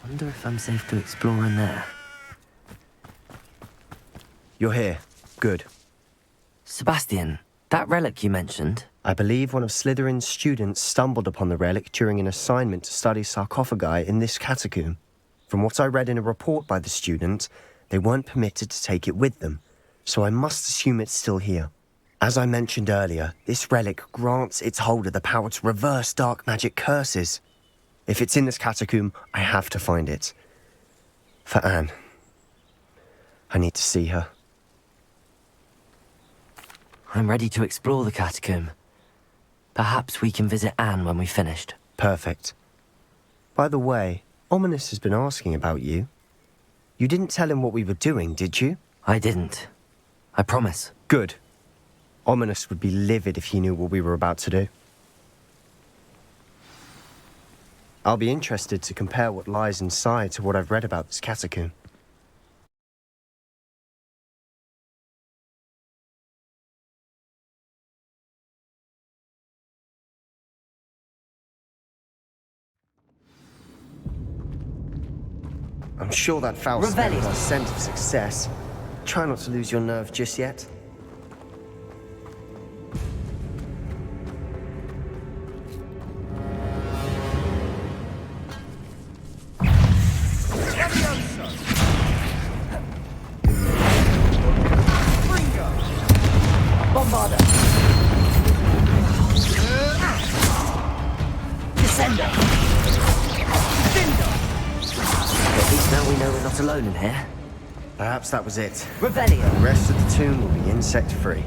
Wonder if I'm safe to explore in there. You're here. Good. Sebastian, that relic you mentioned. I believe one of Slytherin's students stumbled upon the relic during an assignment to study sarcophagi in this catacomb. From what I read in a report by the student, they weren't permitted to take it with them, so I must assume it's still here. As I mentioned earlier, this relic grants its holder the power to reverse dark magic curses. If it's in this catacomb, I have to find it. For Anne. I need to see her. I'm ready to explore the catacomb. Perhaps we can visit Anne when we've finished. Perfect. By the way, Ominous has been asking about you. You didn't tell him what we were doing, did you? I didn't. I promise. Good. Ominous would be livid if he knew what we were about to do. I'll be interested to compare what lies inside to what I've read about this catacomb. I'm sure that foul smell is a scent of success. Try not to lose your nerve just yet. Bombarder! Descender! At least now we know we're not alone in here. Perhaps that was it. Revelio! The rest of the tomb will be insect-free.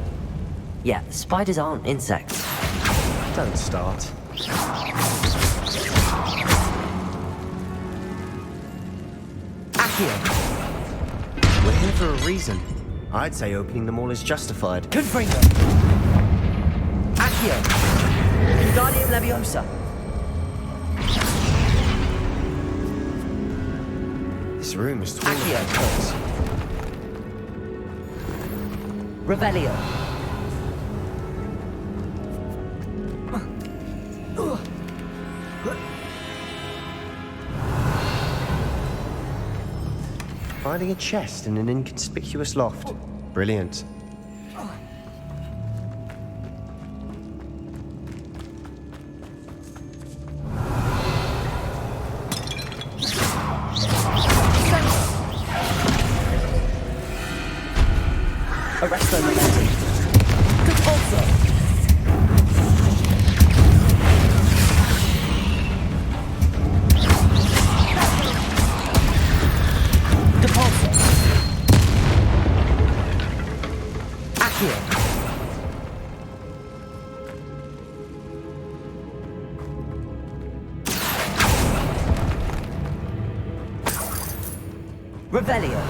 Yeah, spiders aren't insects. Don't start. Accio! We're here for a reason. I'd say opening them all is justified. Confringo! Accio! Wingardium Leviosa! This room is full of Accio! echoes. Revelio! Finding a chest in an inconspicuous loft. Brilliant. Arresto Momentum! Compulso! Compulso! Accio! Revelio!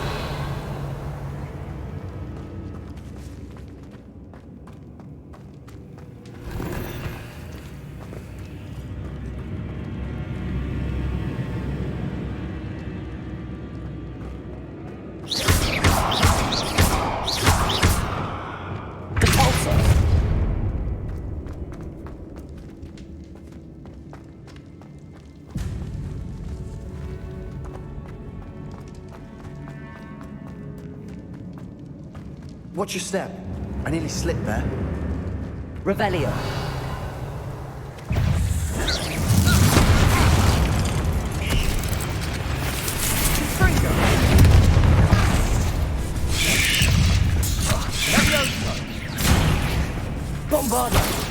Watch your step. I nearly slipped there. Revelio! Bombarder!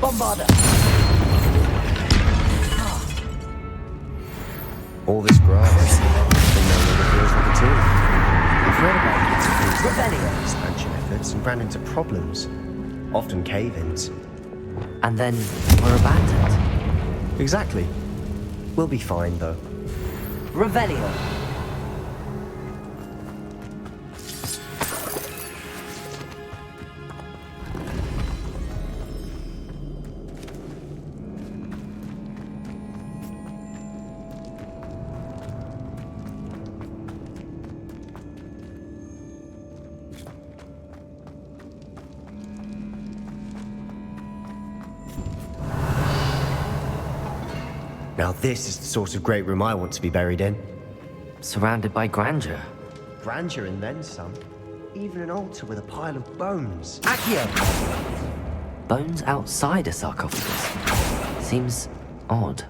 Bombarder! All this grass, and no longer feels like a tomb. I've read about Revelio! expansion efforts and ran into problems, often cave-ins. And then we're abandoned. Exactly. We'll be fine, though. Revelio! Now this is the sort of great room I want to be buried in. Surrounded by grandeur. Grandeur and then some. Even an altar with a pile of bones. Accio! Bones outside a sarcophagus. Seems odd.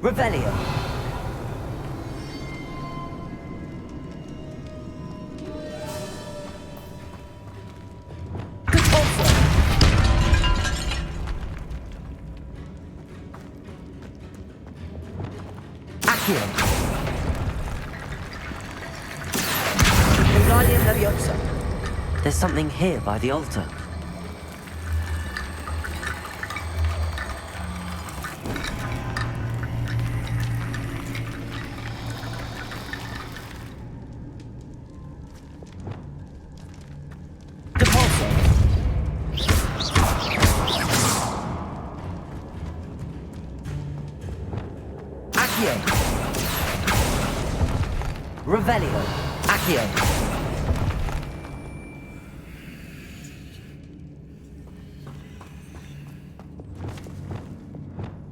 Revelio. Accio. Wingardium Leviosa. There's something here by the altar. Accio. Revelio. Accio.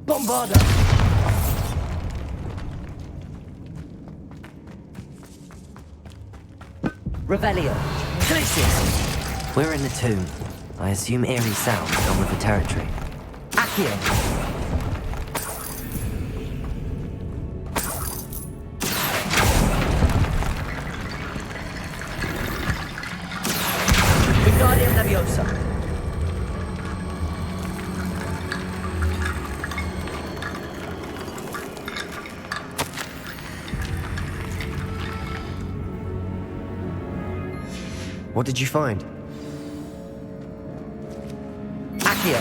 Bombarda. Revelio. Glacius. We're in the tomb. I assume eerie sounds come with the territory. Accio. Wingardium Leviosa. What did you find? Accio.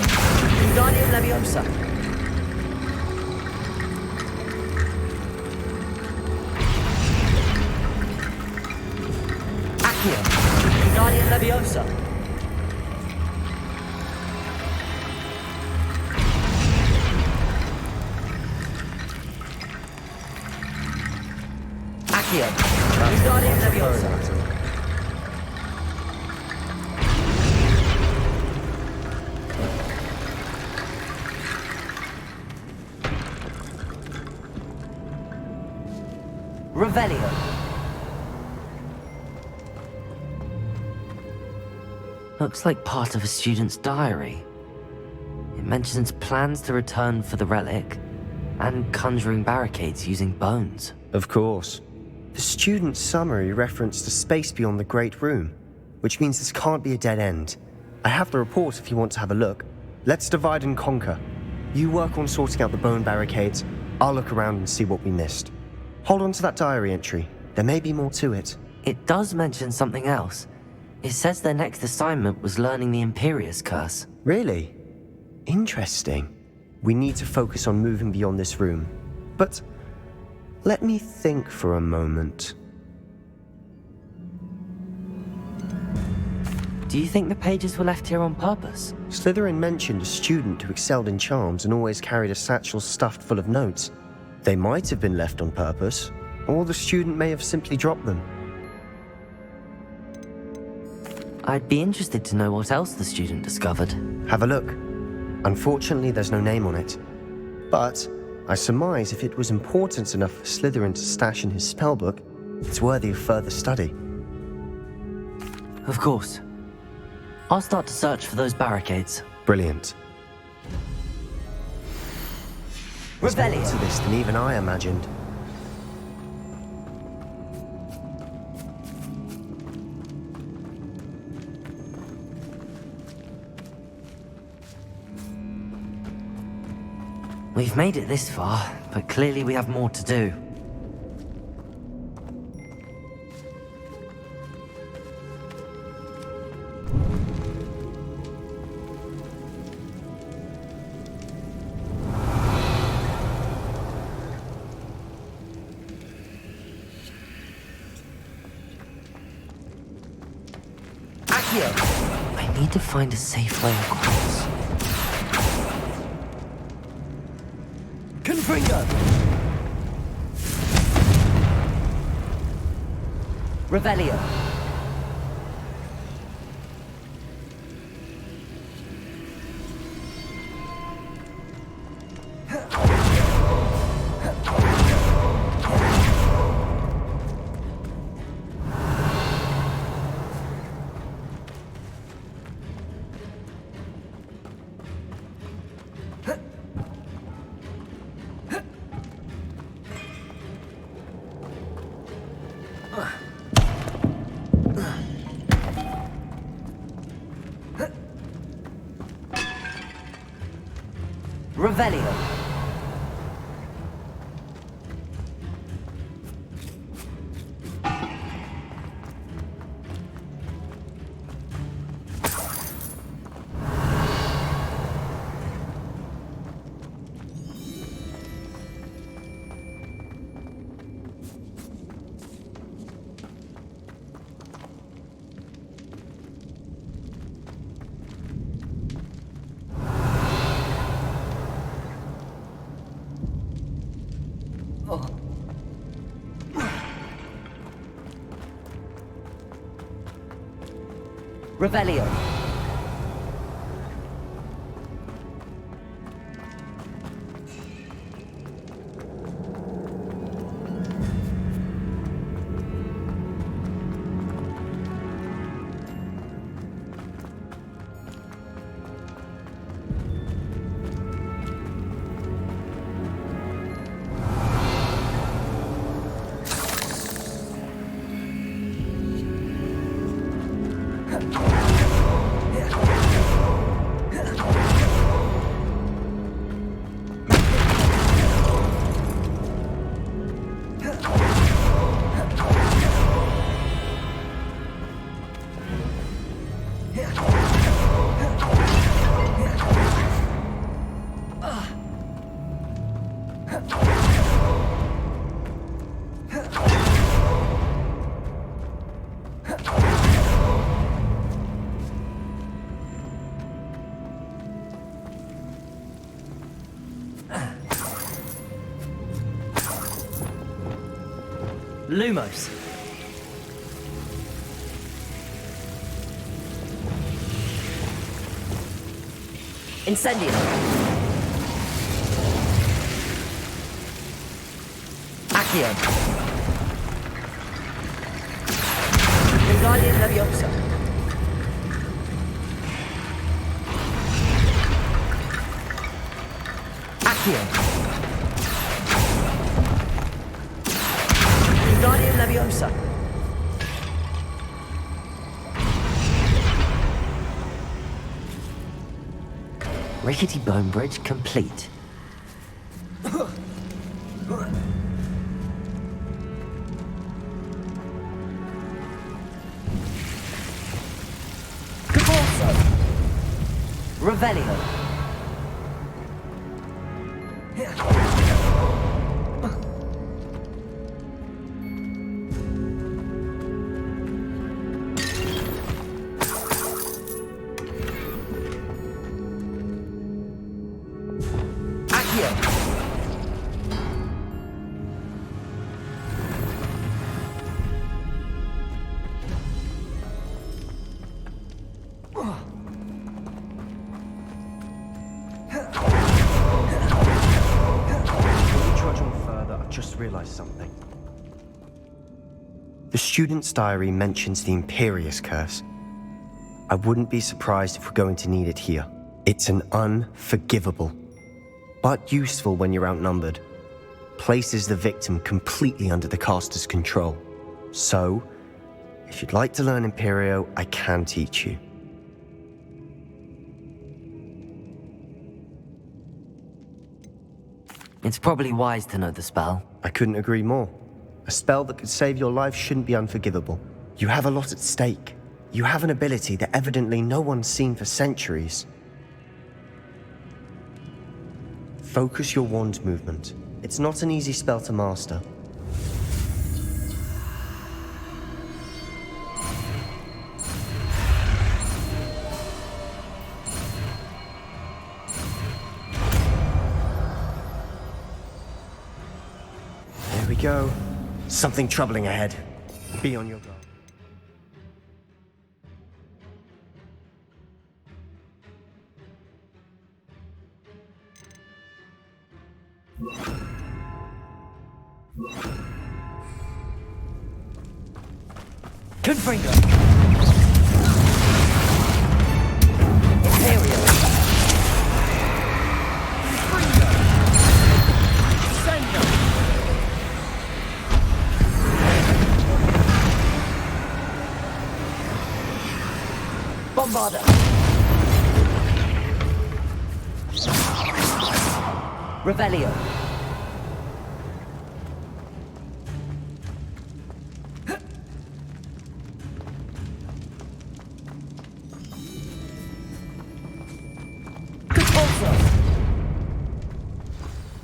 Wingardium Leviosa. Accio. Wingardium Leviosa. Accio. Wingardium Leviosa. Revelio. Looks like part of a student's diary. It mentions plans to return for the relic and conjuring barricades using bones. Of course. The student's summary referenced a space beyond the Great Room, which means this can't be a dead end. I have the report if you want to have a look. Let's divide and conquer. You work on sorting out the bone barricades. I'll look around and see what we missed. Hold on to that diary entry. There may be more to it. It does mention something else. It says their next assignment was learning the Imperius Curse. Really? Interesting. We need to focus on moving beyond this room. But let me think for a moment. Do you think the pages were left here on purpose? Slytherin mentioned a student who excelled in charms and always carried a satchel stuffed full of notes. They might have been left on purpose, or the student may have simply dropped them. I'd be interested to know what else the student discovered. Have a look. Unfortunately, there's no name on it. But I surmise if it was important enough for Slytherin to stash in his spellbook, it's worthy of further study. Of course. I'll start to search for those barricades. Brilliant. There's more Revelio. to this than even I imagined. We've made it this far, but clearly we have more to do. Accio. I need to find a safe way across. Confringo. Revelio. Revelio. Revelio. Lumos. Incendio. Accio. Wingardium Leviosa. Accio. Wingardium Leviosa. Rickety bone bridge complete. Caborso. Revelio. Realized something. The student's diary mentions the Imperious Curse. I wouldn't be surprised if we're going to need it here. It's an unforgivable, but useful when you're outnumbered. Places the victim completely under the caster's control. So, if you'd like to learn Imperio, I can teach you. It's probably wise to know the spell. I couldn't agree more. A spell that could save your life shouldn't be unforgivable. You have a lot at stake. You have an ability that evidently no one's seen for centuries. Focus your wand movement. It's not an easy spell to master. go. Something troubling ahead. Be on your guard. Confringo. Imperial. Bombarda. Revelio.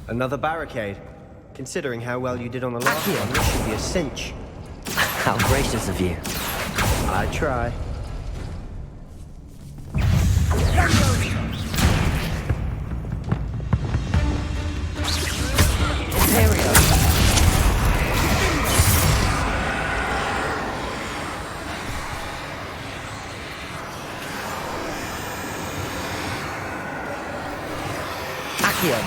Another barricade. Considering how well you did on the last one, this should be a cinch. How gracious of you. I try. Imperial. Accio.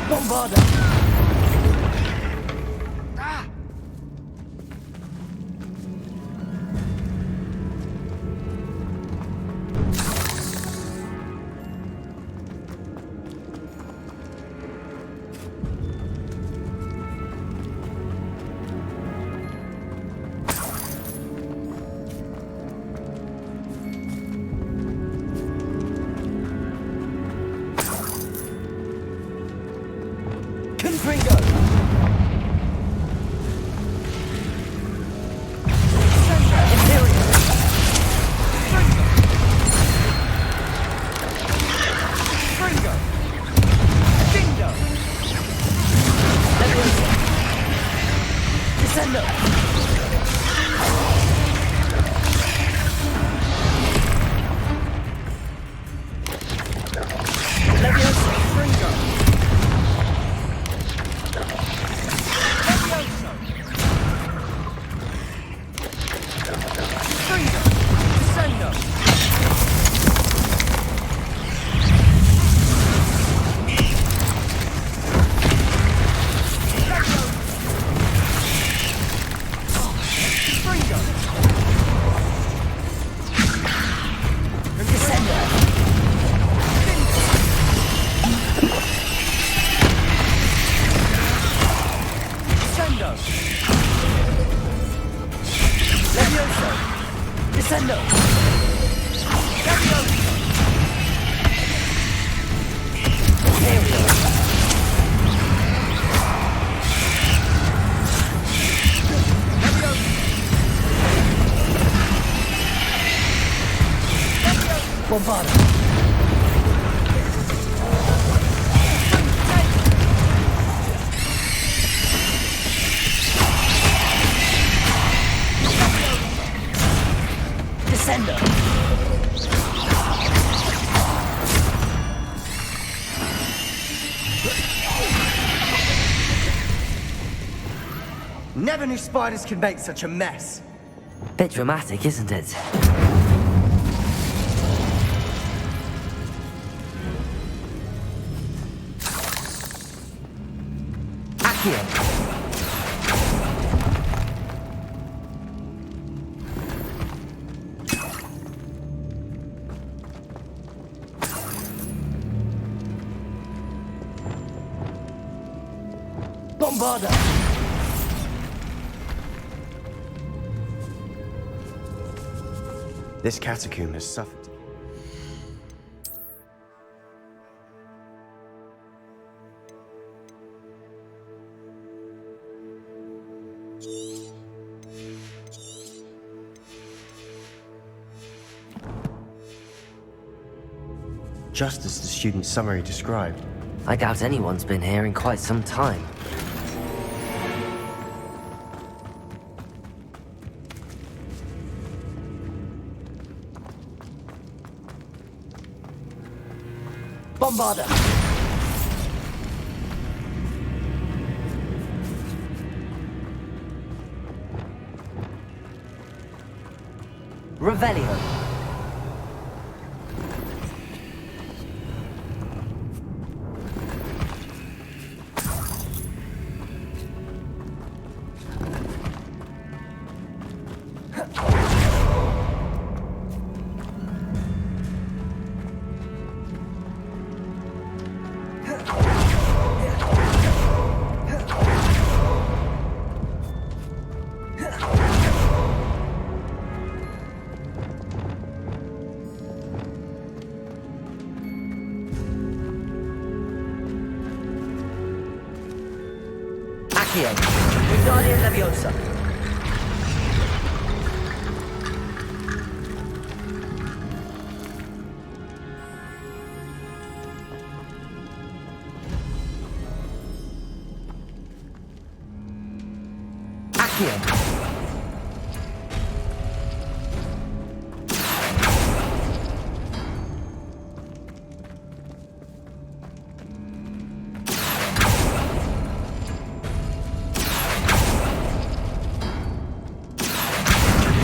Bombarda. Confringo. Imperial. Fringo. Dindo. Leviosa. Descendo. Leviosa. Fringo. Descendo! Imperial! Bombarda! Descendo! Never knew spiders could make such a mess. Bit dramatic, isn't it? Accio! Bombarda! This catacomb has suffered. Just as the student summary described. I doubt anyone's been here in quite some time. Bombarda. Revelio. Accio. Wingardium Leviosa. Accio.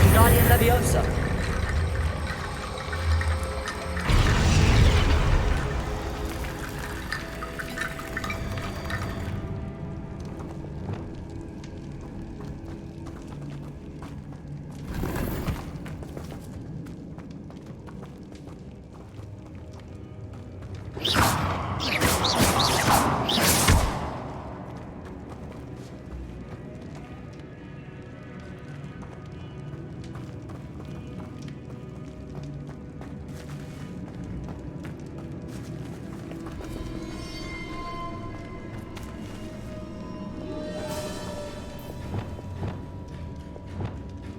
Wingardium Leviosa.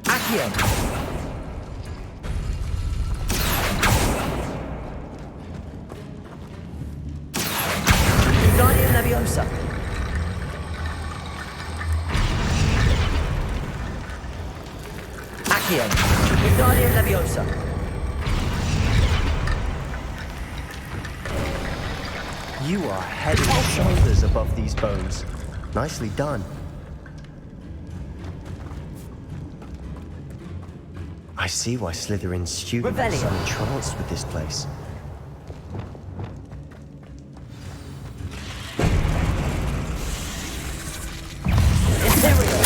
Accio. Wingardium Leviosa. Accio. Wingardium Leviosa. You are head and shoulders above these bones. Nicely done. I see why Slytherin's students are so Revelio. entranced with this place. Ethereal.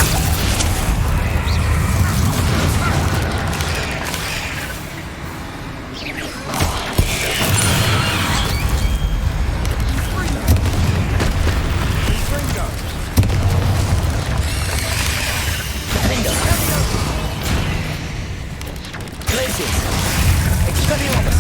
Defender. Glacius. Expelliarmus.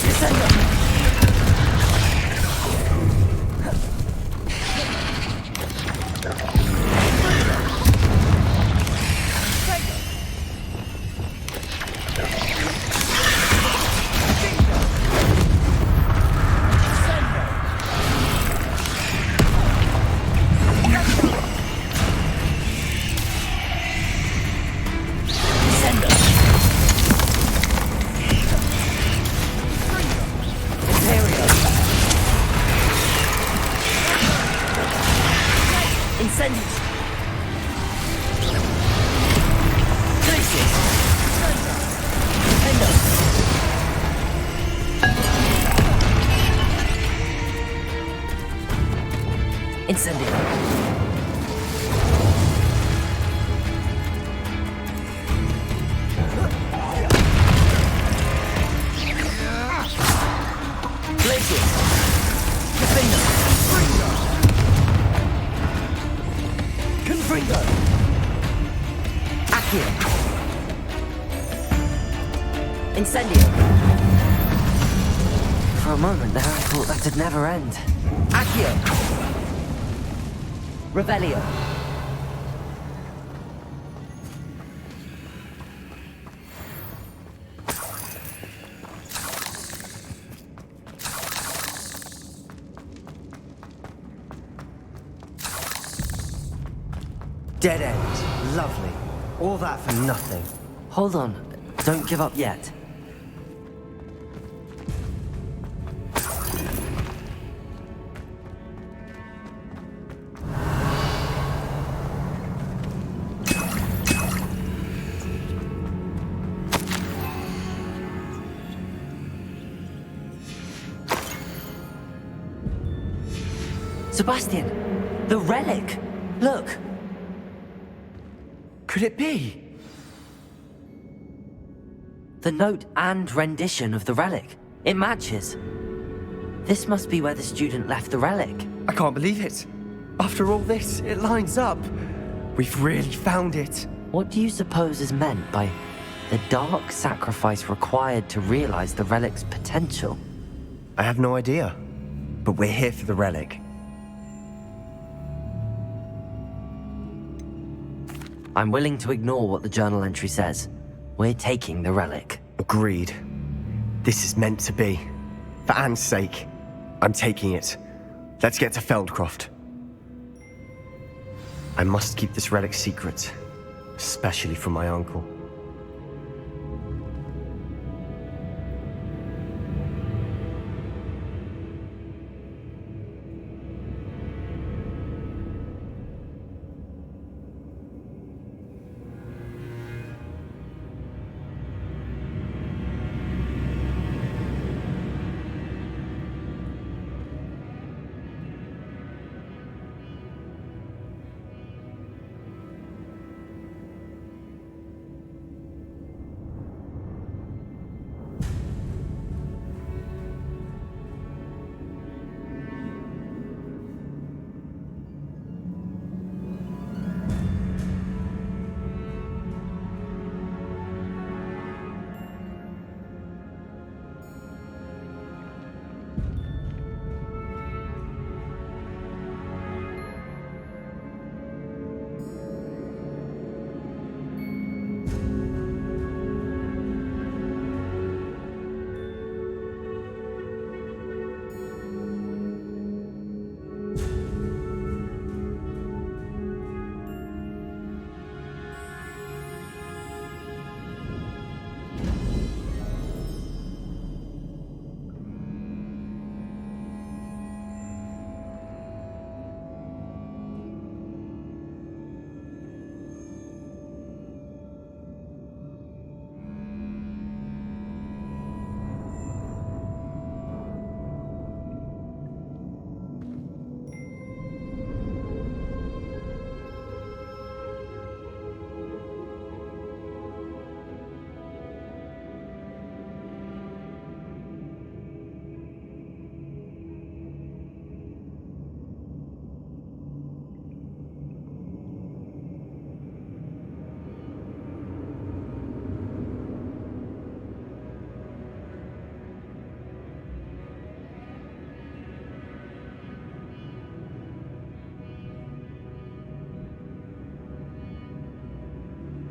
Descender. Incendies. Glacius. Defender. Incendio. Glacius. Defender. Confringo. Accio. Incendio. For a moment there, I thought that'd never end. Accio. Revelio. Dead end. Lovely. All that for nothing. Hold on. Don't give up yet. Sebastian! The relic! Look! Could it be? The note and rendition of the relic. It matches. This must be where the student left the relic. I can't believe it. After all this, it lines up. We've really found it. What do you suppose is meant by the dark sacrifice required to realize the relic's potential? I have no idea. But we're here for the relic. I'm willing to ignore what the journal entry says. We're taking the relic. Agreed. This is meant to be. For Anne's sake, I'm taking it. Let's get to Feldcroft. I must keep this relic secret, especially from my uncle.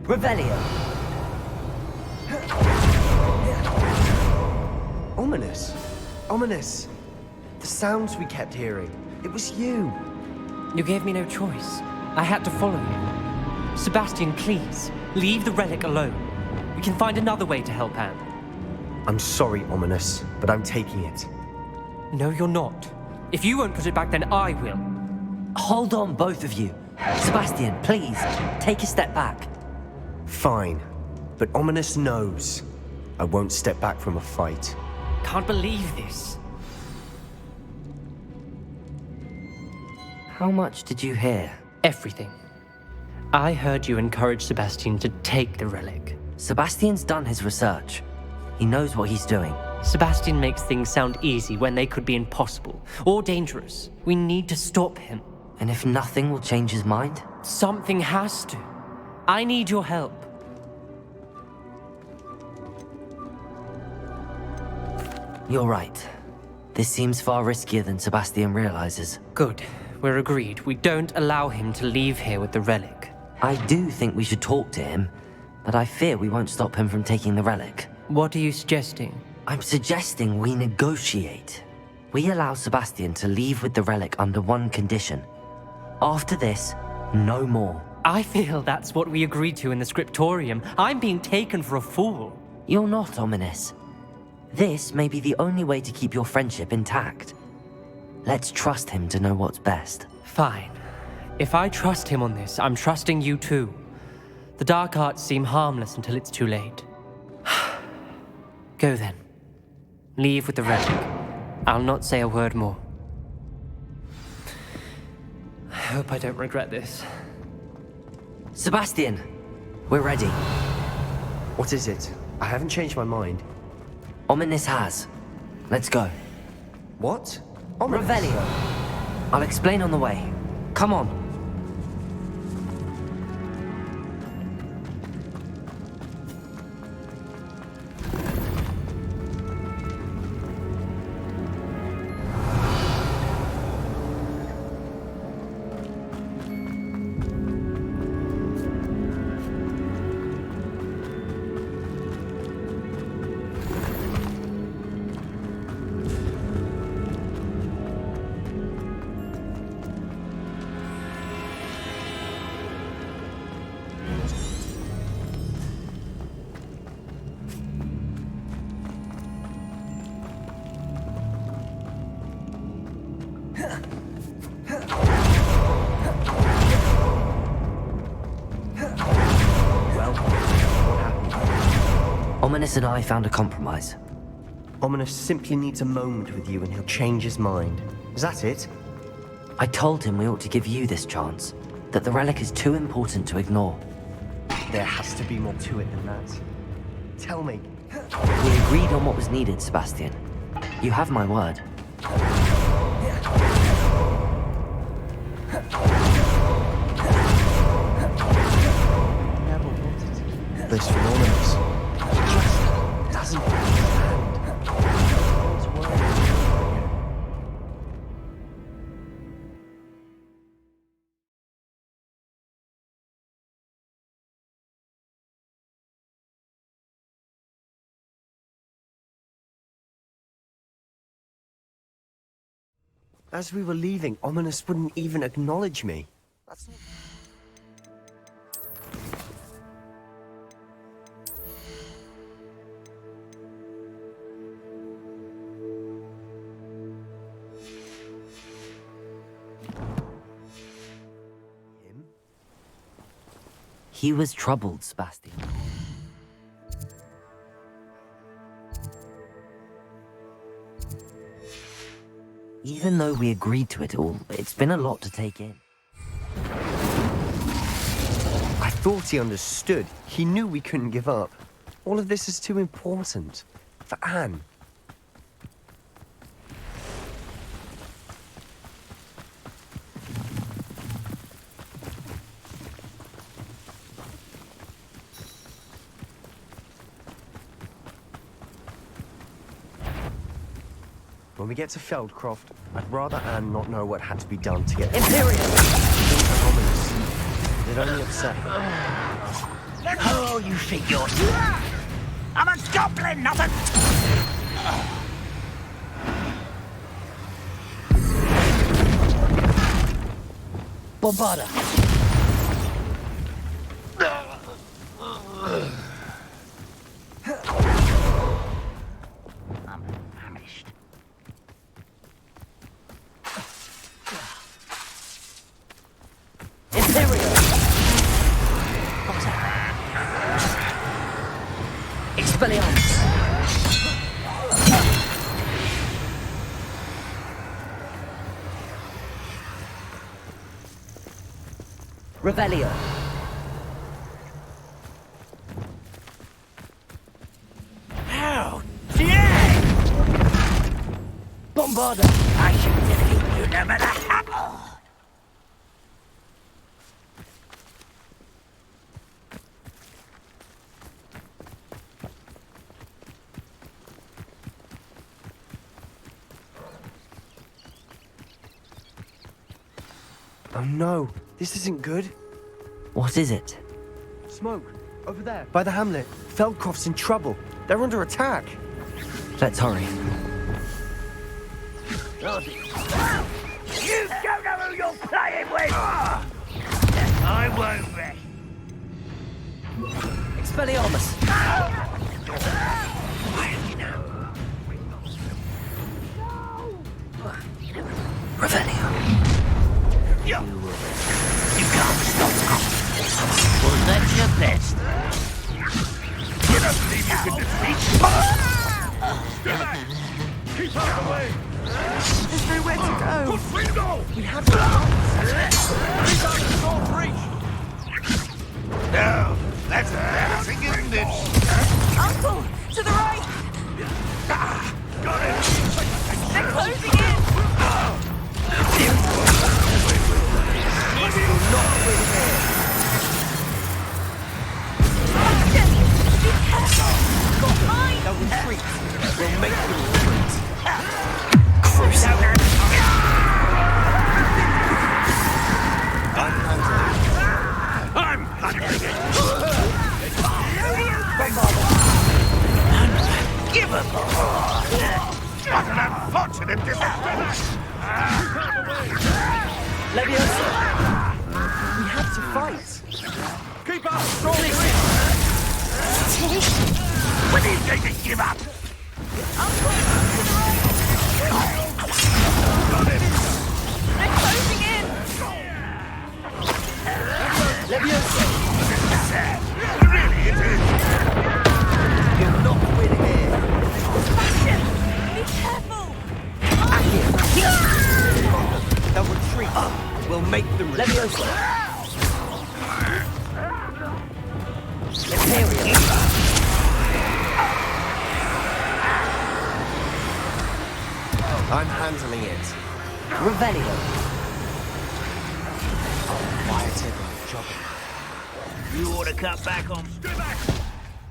Revelio. Ominous. Ominous. The sounds we kept hearing. It was you. You gave me no choice. I had to follow you. Sebastian, please, leave the relic alone. We can find another way to help Anne. I'm sorry, Ominous, but I'm taking it. No, you're not. If you won't put it back, then I will. Hold on, both of you. Sebastian, please, take a step back. Fine, but Ominous knows I won't step back from a fight. Can't believe this. How much did you hear? Everything. I heard you encourage Sebastian to take the relic. Sebastian's done his research. He knows what he's doing. Sebastian makes things sound easy when they could be impossible or dangerous. We need to stop him. And if nothing will change his mind? Something has to. I need your help. You're right. This seems far riskier than Sebastian realizes. Good. We're agreed. We don't allow him to leave here with the relic. I do think we should talk to him, but I fear we won't stop him from taking the relic. What are you suggesting? I'm suggesting we negotiate. We allow Sebastian to leave with the relic under one condition. After this, no more. I feel that's what we agreed to in the scriptorium. I'm being taken for a fool. You're not, Ominous. This may be the only way to keep your friendship intact. Let's trust him to know what's best. Fine. If I trust him on this, I'm trusting you too. The dark arts seem harmless until it's too late. Go then. Leave with the relic. I'll not say a word more. I hope I don't regret this. Sebastian, we're ready. What is it? I haven't changed my mind. Ominous has. Let's go. What? Ominous? Revelio. I'll explain on the way. Come on. Ominous and I found a compromise. Ominous simply needs a moment with you and he'll change his mind. Is that it? I told him we ought to give you this chance, that the relic is too important to ignore. There has to be more to it than that. Tell me. We agreed on what was needed, Sebastian. You have my word. Never wanted this from Ominous. He just doesn't understand. Don't worry. As we were leaving, Ominous wouldn't even acknowledge me. That's not... Him? He was troubled, Sebastian. Even though we agreed to it all, it's been a lot to take in. I thought he understood. He knew we couldn't give up. All of this is too important. For Anne. When we get to Feldcroft, I'd rather Anne not know what had to be done to get... Imperial! Ominous. It only upset her. Oh, you think you're... I'm a goblin, not a... Bombarda! I'm famished. Imperial! Expelliarmus! Revelio! How dare! Bombarda! I shall defeat you no matter how... Oh no, this isn't good. What is it? Smoke, over there. By the hamlet. Feldcroft's in trouble. They're under attack. Let's hurry. You don't know who you're playing with! I won't rest. Expelliarmus! Quietly now. Revelio. You can't stop us. Well, that's your best. You don't believe you can defeat? Get back! Keep out of the way! There's nowhere to go. Push free to go! We have to run. He's out of sword reach! No, that's embarrassing, isn't it? Uncle, to the right. Got it! They're closing in. Sebastian, be careful. Mine. They'll retreat. We'll make them retreat. I'm handling it! Give up! What an unfortunate disaster! Leviosa! We have to fight. Keep up! Strong! When are you going to give up? Got it! They're closing in. Leviosa! Sad. Really, it is. You'll not win here. Sebastian, be careful. They'll retreat. We'll make them retreat. Leviosa! Imperium! I'm handling it. Revelio. Quieted my job. You ought to cut back on... Stay back!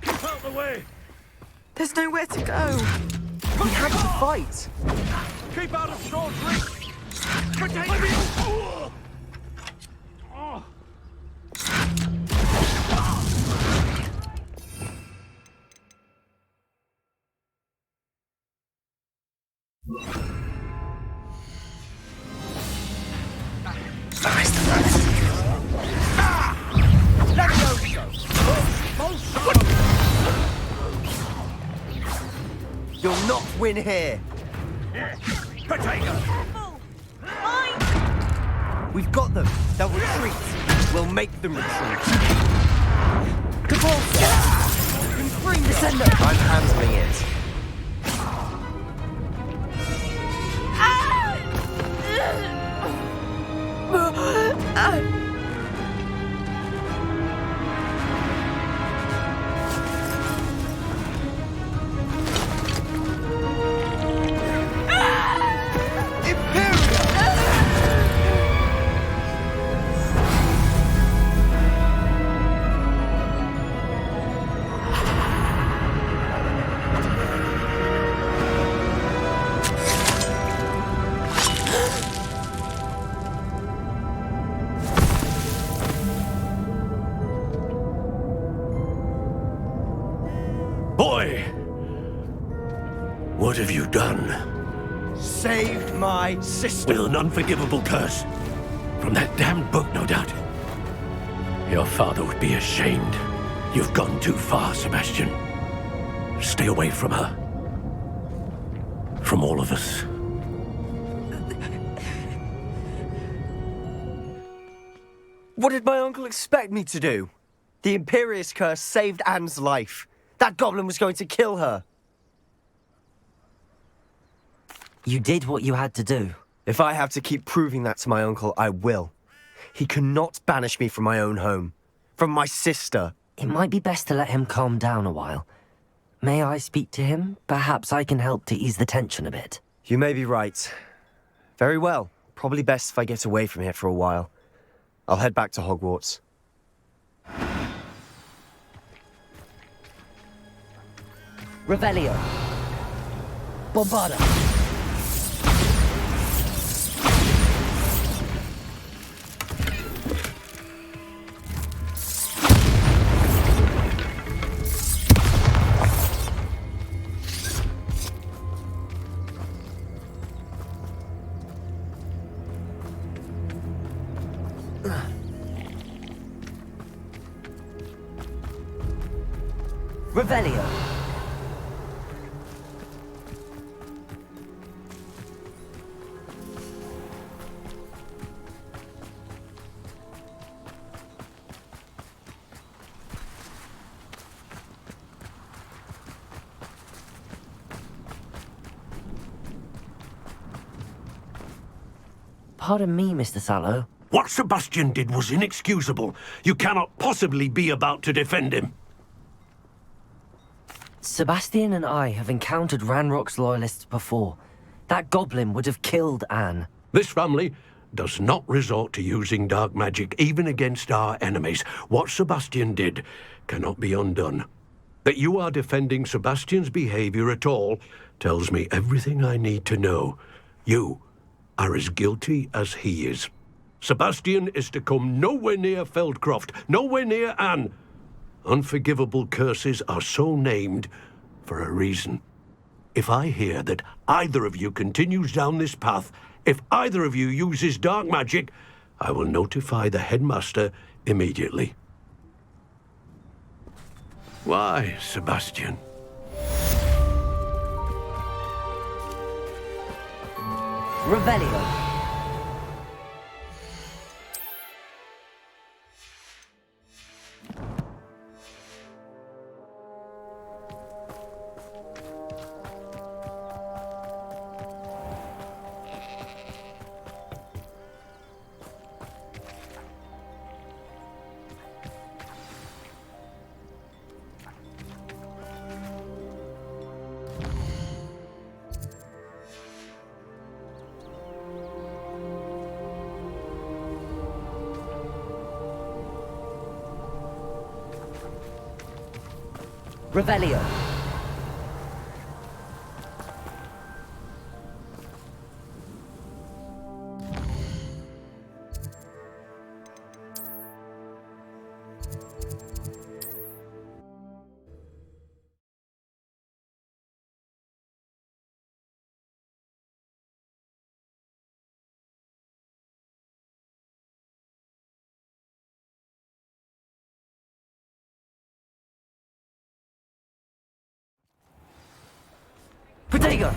Keep out the way! There's nowhere to go. We have to fight. Keep out of Strong's reach! Protect me! You'll not win here. Potato! Careful. Mine. We've got them. They'll retreat. We'll make them retreat. Cabalsa! Bring Descender! I'm handling it. Boy! What have you done? Saved my sister. With an unforgivable curse. From that damned book, no doubt. Your father would be ashamed. You've gone too far, Sebastian. Stay away from her. From all of us. What did my uncle expect me to do? The Imperious curse saved Anne's life. That goblin was going to kill her. You did what you had to do. If I have to keep proving that to my uncle, I will. He cannot banish me from my own home. From my sister. It might be best to let him calm down a while. May I speak to him? Perhaps I can help to ease the tension a bit. You may be right. Very well. Probably best if I get away from here for a while. I'll head back to Hogwarts. Revelio. Bombarda. Revelio. Pardon me, Mr. Sallow. What Sebastian did was inexcusable. You cannot possibly be about to defend him. Sebastian and I have encountered Ranrock's loyalists before. That goblin would have killed Anne. This family does not resort to using dark magic even against our enemies. What Sebastian did cannot be undone. That you are defending Sebastian's behavior at all tells me everything I need to know. You are as guilty as he is. Sebastian is to come nowhere near Feldcroft, nowhere near Anne. Unforgivable curses are so named for a reason. If I hear that either of you continues down this path, if either of you uses dark magic, I will notify the headmaster immediately. Why, Sebastian? Revelio. Revelio. Protego!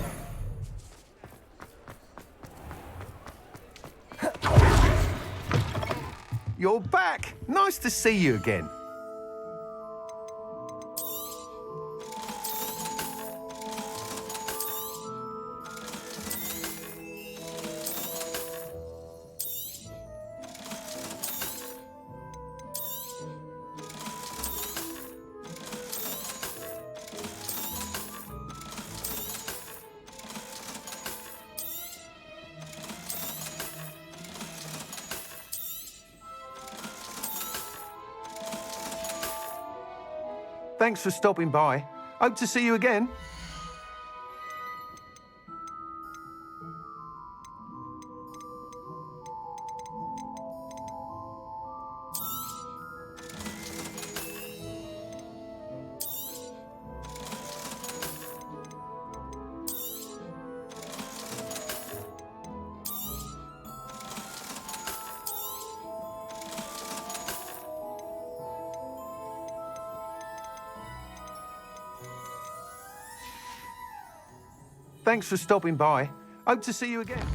You're back! Nice to see you again. Thanks for stopping by. Hope to see you again. Thanks for stopping by. Hope to see you again.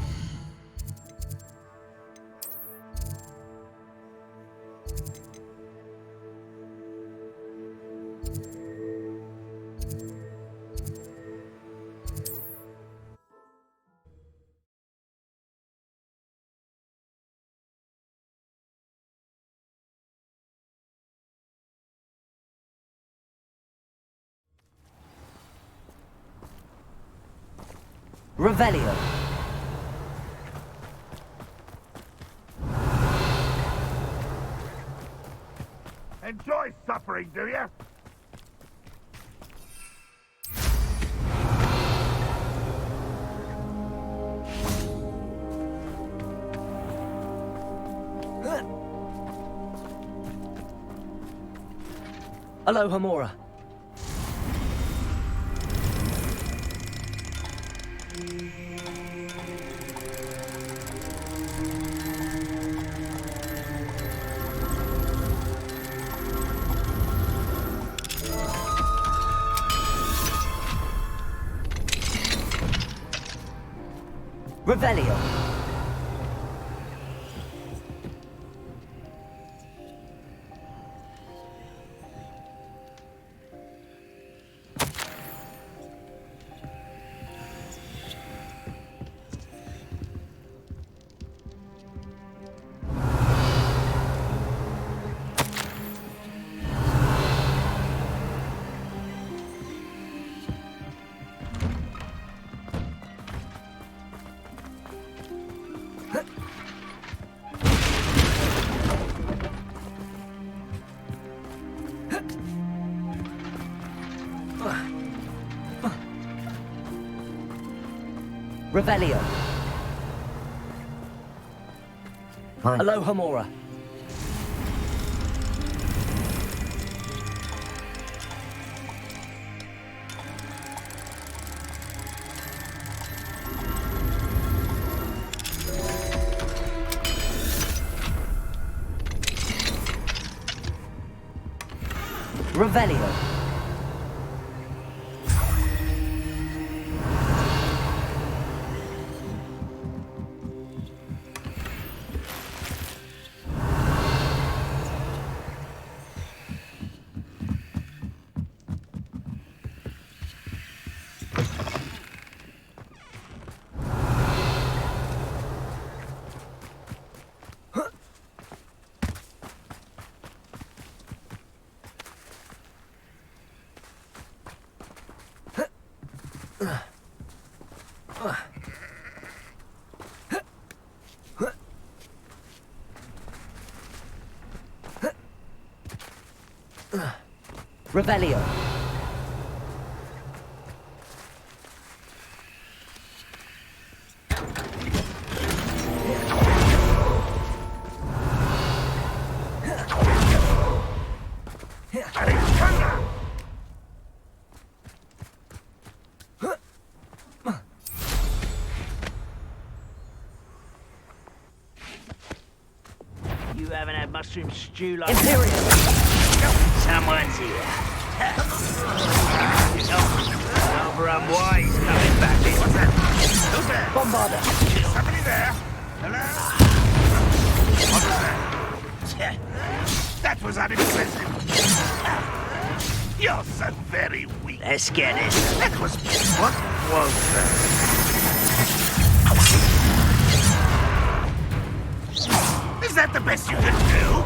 Revelio. Enjoy suffering, do you? Aloha Mora. Revelio. Revelio. Aloha Mora. Revelio. Revelio. You haven't had mushroom stew like Imperial. Someone's here. Over unwise coming back in. What's that? Who's there? Bombarder. Somebody there? Hello? What was that? That was unimpressive. You're so very weak. Let's get it. That was... What was that? Is that the best you can do?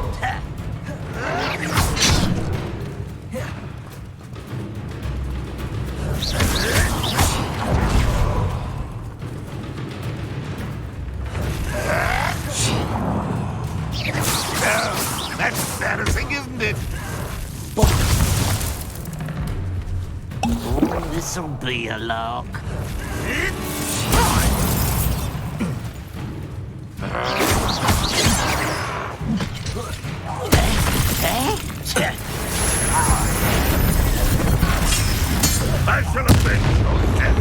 That's embarrassing, isn't it? This'll be a lark. I shall avenge your death.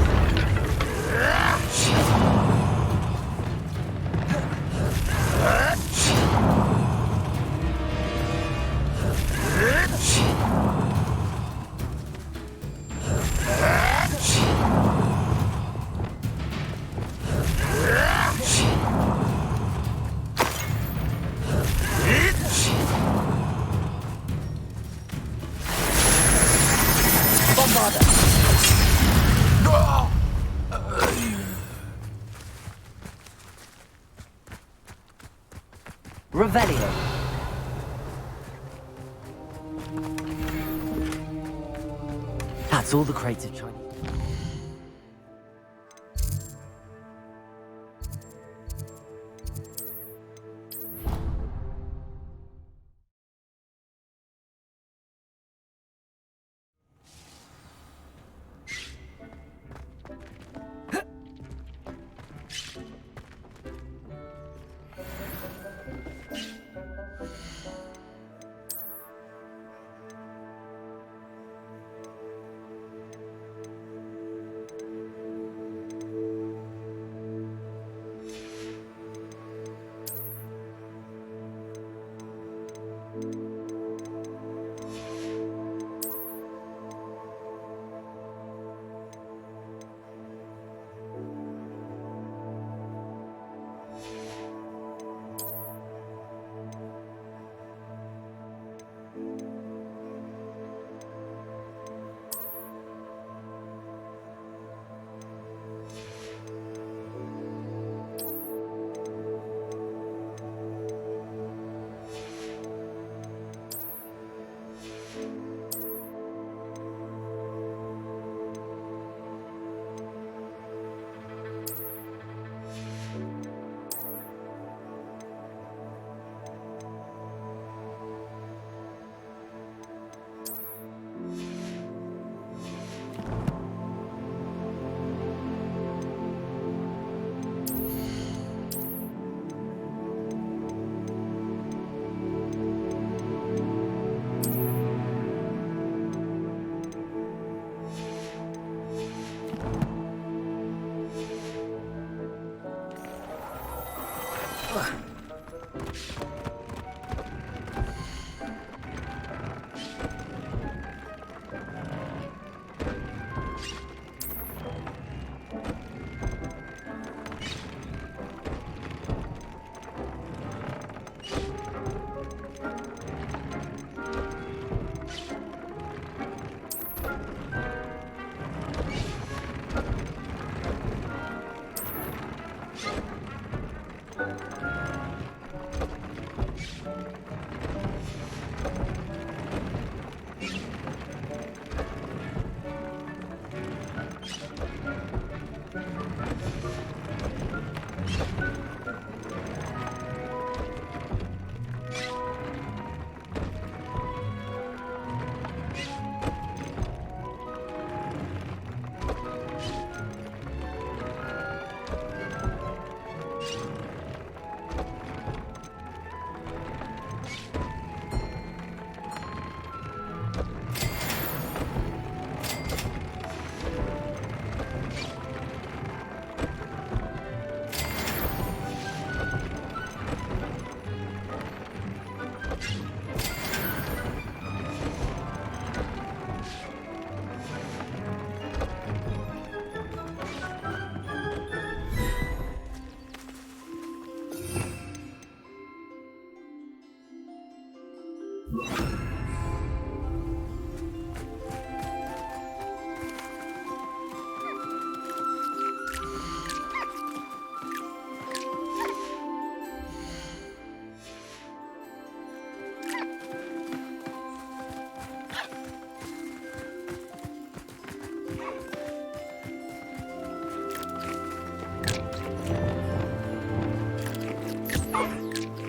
Revelio. That's all the crates of Chinese.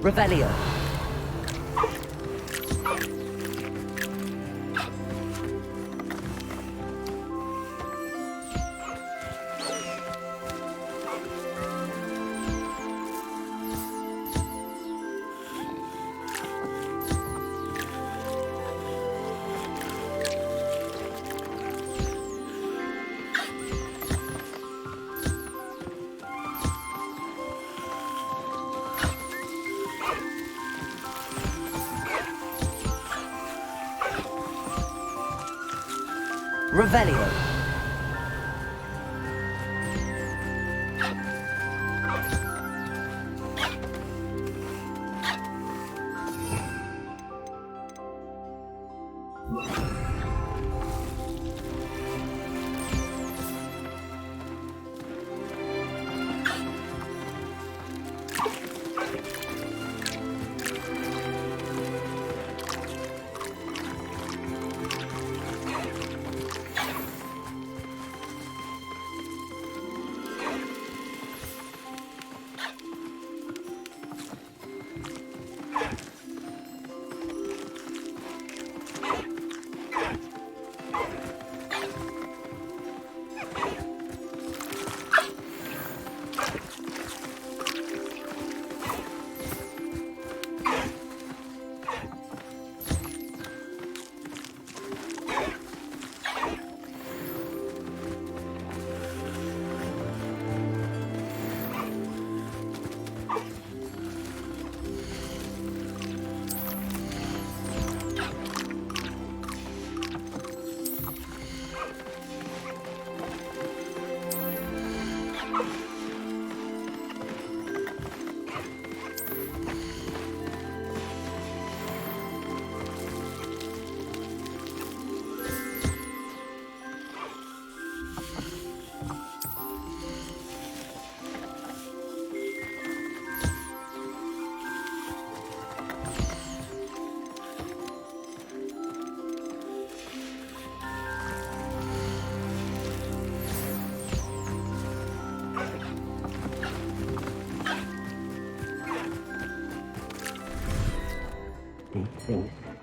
Revelio. Revelio.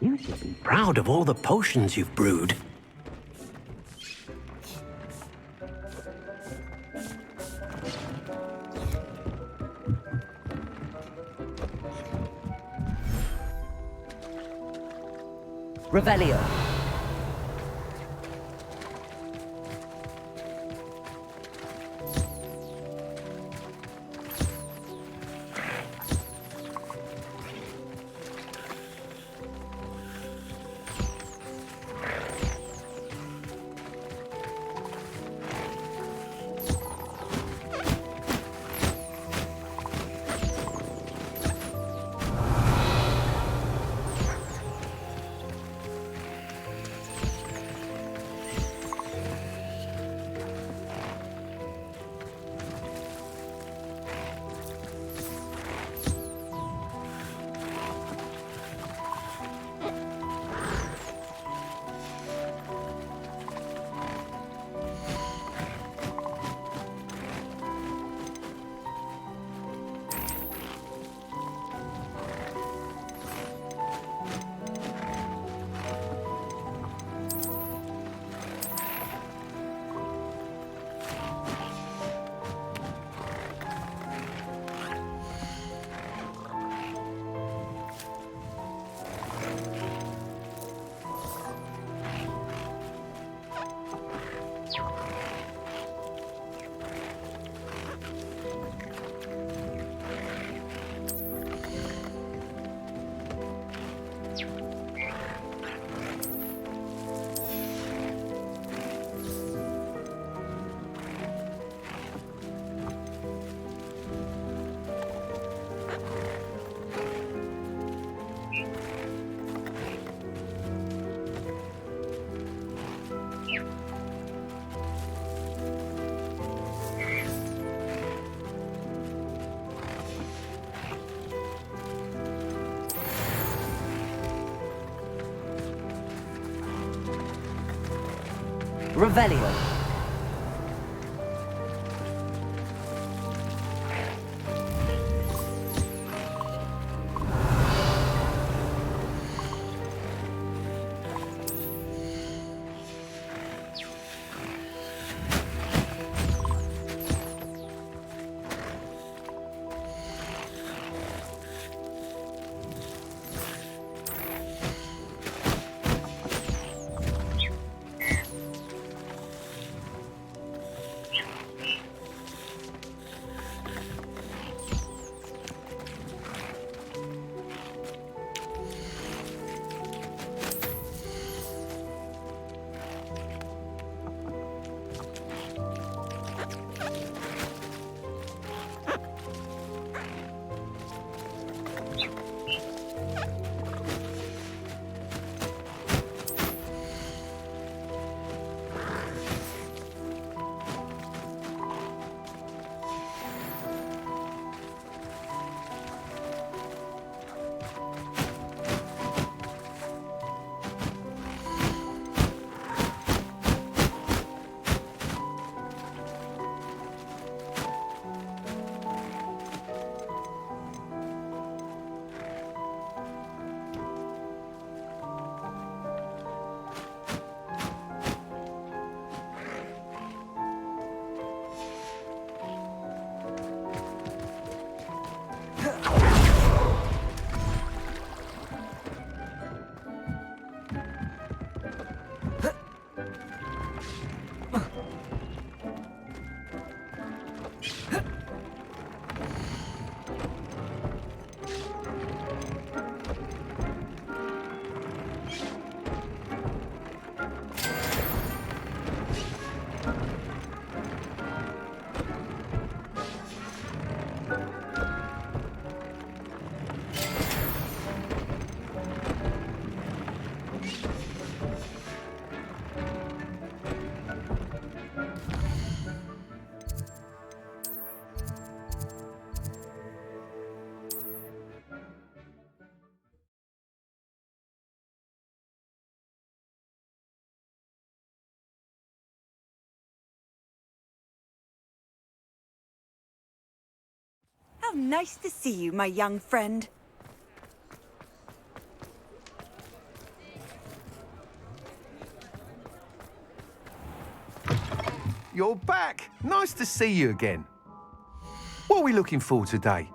You should be proud of all the potions you've brewed. Revelio. Revelio. How nice to see you, my young friend. You're back. Nice to see you again. What are we looking for today?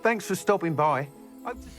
Thanks for stopping by. Hope to-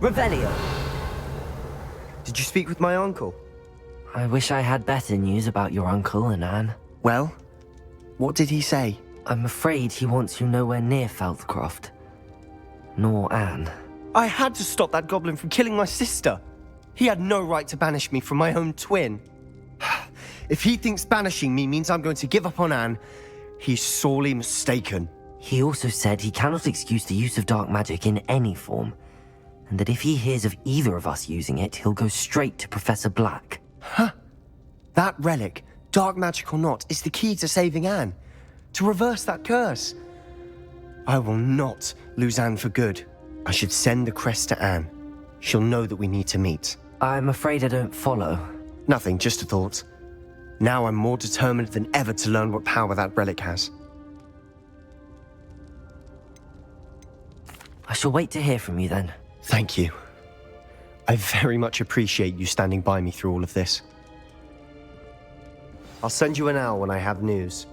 Revelio! Did you speak with my uncle? I wish I had better news about your uncle and Anne. Well, what did he say? I'm afraid he wants you nowhere near Feldcroft. Nor Anne. I had to stop that goblin from killing my sister. He had no right to banish me from my own twin. If he thinks banishing me means I'm going to give up on Anne, he's sorely mistaken. He also said he cannot excuse the use of dark magic in any form, and that if he hears of either of us using it, he'll go straight to Professor Black. That relic, dark magic or not, is the key to saving Anne. To reverse that curse. I will not lose Anne for good. I should send the crest to Anne. She'll know that we need to meet. I'm afraid I don't follow. Nothing, just a thought. Now I'm more determined than ever to learn what power that relic has. I shall wait to hear from you then. Thank you. I very much appreciate you standing by me through all of this. I'll send you an owl when I have news.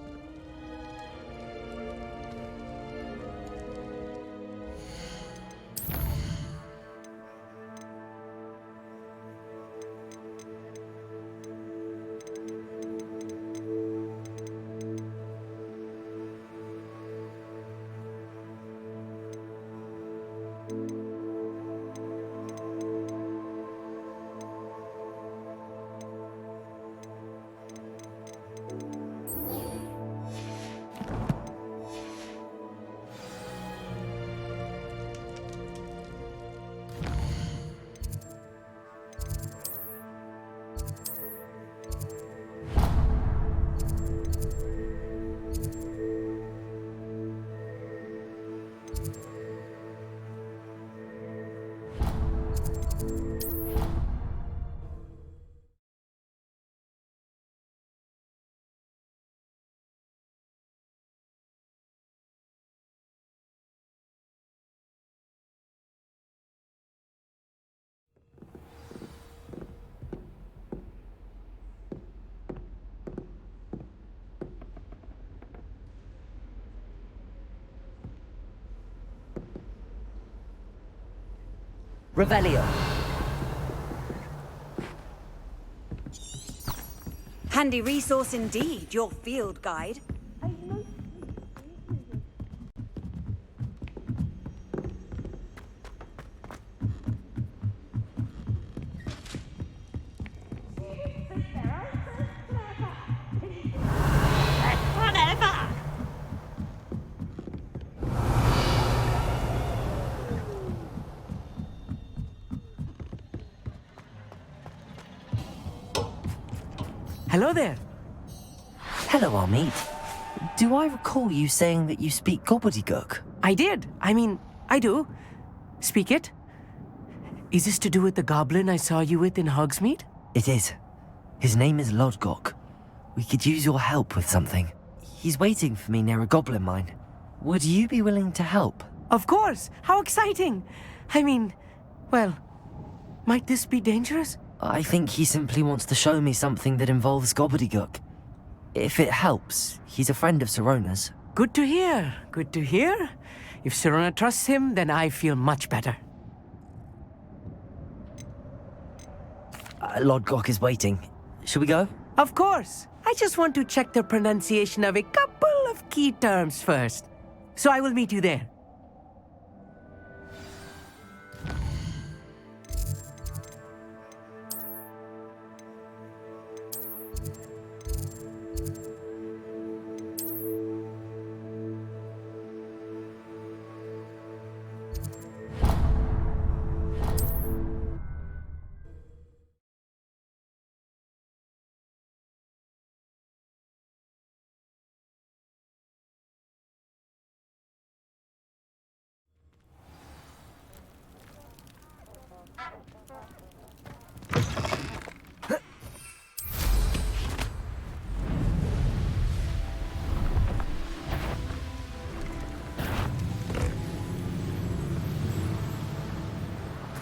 Revelio! Handy resource indeed, your field guide. Hello there. Hello, Amit. Do I recall you saying that you speak gobbledygook? I did. I do. Speak it. Is this to do with the goblin I saw you with in Hogsmeade? It is. His name is Lodgok. We could use your help with something. He's waiting for me near a goblin mine. Would you be willing to help? Of course. How exciting. Well, might this be dangerous? I think he simply wants to show me something that involves gobbledygook. If it helps, he's a friend of Sirona's. Good to hear. Good to hear. If Sirona trusts him, then I feel much better. Lodgok is waiting. Shall we go? Of course. I just want to check the pronunciation of a couple of key terms first. So I will meet you there.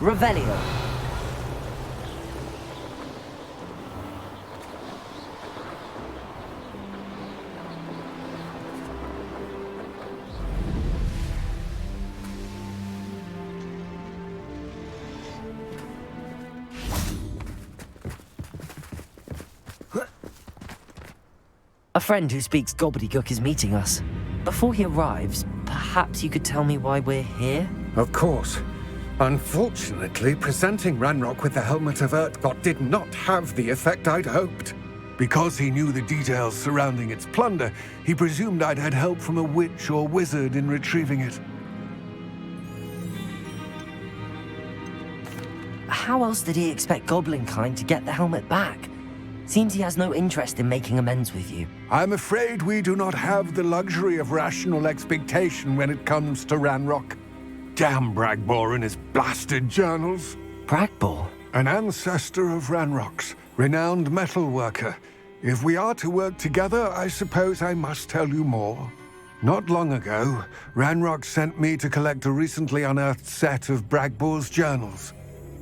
Revelio! A friend who speaks gobbledygook is meeting us. Before he arrives, perhaps you could tell me why we're here? Of course. Unfortunately, presenting Ranrock with the Helmet of Urtkot did not have the effect I'd hoped. Because he knew the details surrounding its plunder, he presumed I'd had help from a witch or wizard in retrieving it. How else did he expect Goblinkind to get the helmet back? Seems he has no interest in making amends with you. I'm afraid we do not have the luxury of rational expectation when it comes to Ranrock. Damn Bragbor and his blasted journals. Bragbor? An ancestor of Ranrock's, renowned metal worker. If we are to work together, I suppose I must tell you more. Not long ago, Ranrock sent me to collect a recently unearthed set of Bragbor's journals.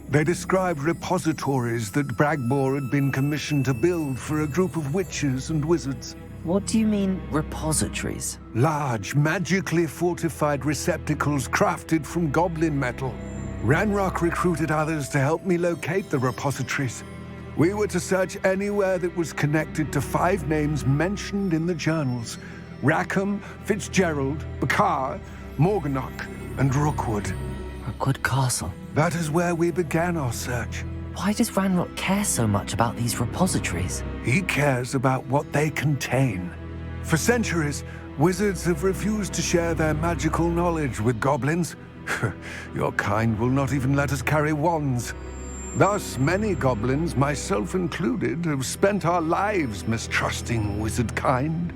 They described repositories that Bragbor had been commissioned to build for a group of witches and wizards. What do you mean, repositories? Large, magically fortified receptacles crafted from goblin metal. Ranrock recruited others to help me locate the repositories. We were to search anywhere that was connected to 5 names mentioned in the journals: Rackham, Fitzgerald, Bakar, Morganach, and Rookwood. Rookwood Castle. That is where we began our search. Why does Ranrock care so much about these repositories? He cares about what they contain. For centuries, wizards have refused to share their magical knowledge with goblins. Your kind will not even let us carry wands. Thus, many goblins, myself included, have spent our lives mistrusting wizard kind.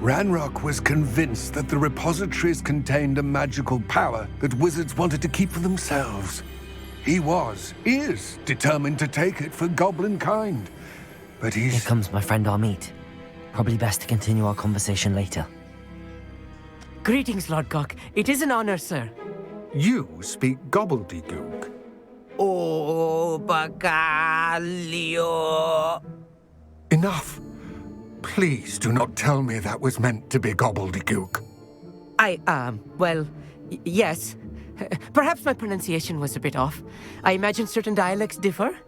Ranrock was convinced that the repositories contained a magical power that wizards wanted to keep for themselves. He is determined to take it for goblin kind. But Here comes my friend Amit. Probably best to continue our conversation later. Greetings, Lord Gok. It is an honor, sir. You speak gobbledygook. Oh, Bacalio. Enough. Please do not tell me that was meant to be gobbledygook. Yes. Perhaps my pronunciation was a bit off. I imagine certain dialects differ?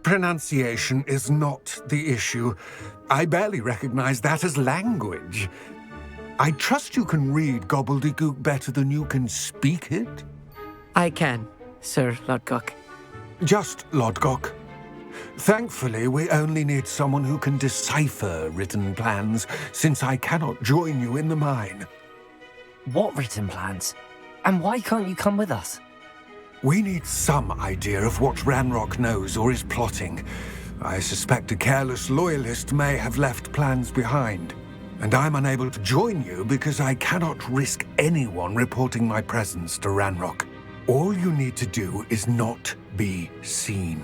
Pronunciation is not the issue. I barely recognize that as language. I trust you can read gobbledygook better than you can speak it? I can, Sir Lord Gok. Just Lord Gok. Thankfully, we only need someone who can decipher written plans, since I cannot join you in the mine. What written plans? And why can't you come with us? We need some idea of what Ranrock knows or is plotting. I suspect a careless loyalist may have left plans behind. And I'm unable to join you because I cannot risk anyone reporting my presence to Ranrock. All you need to do is not be seen,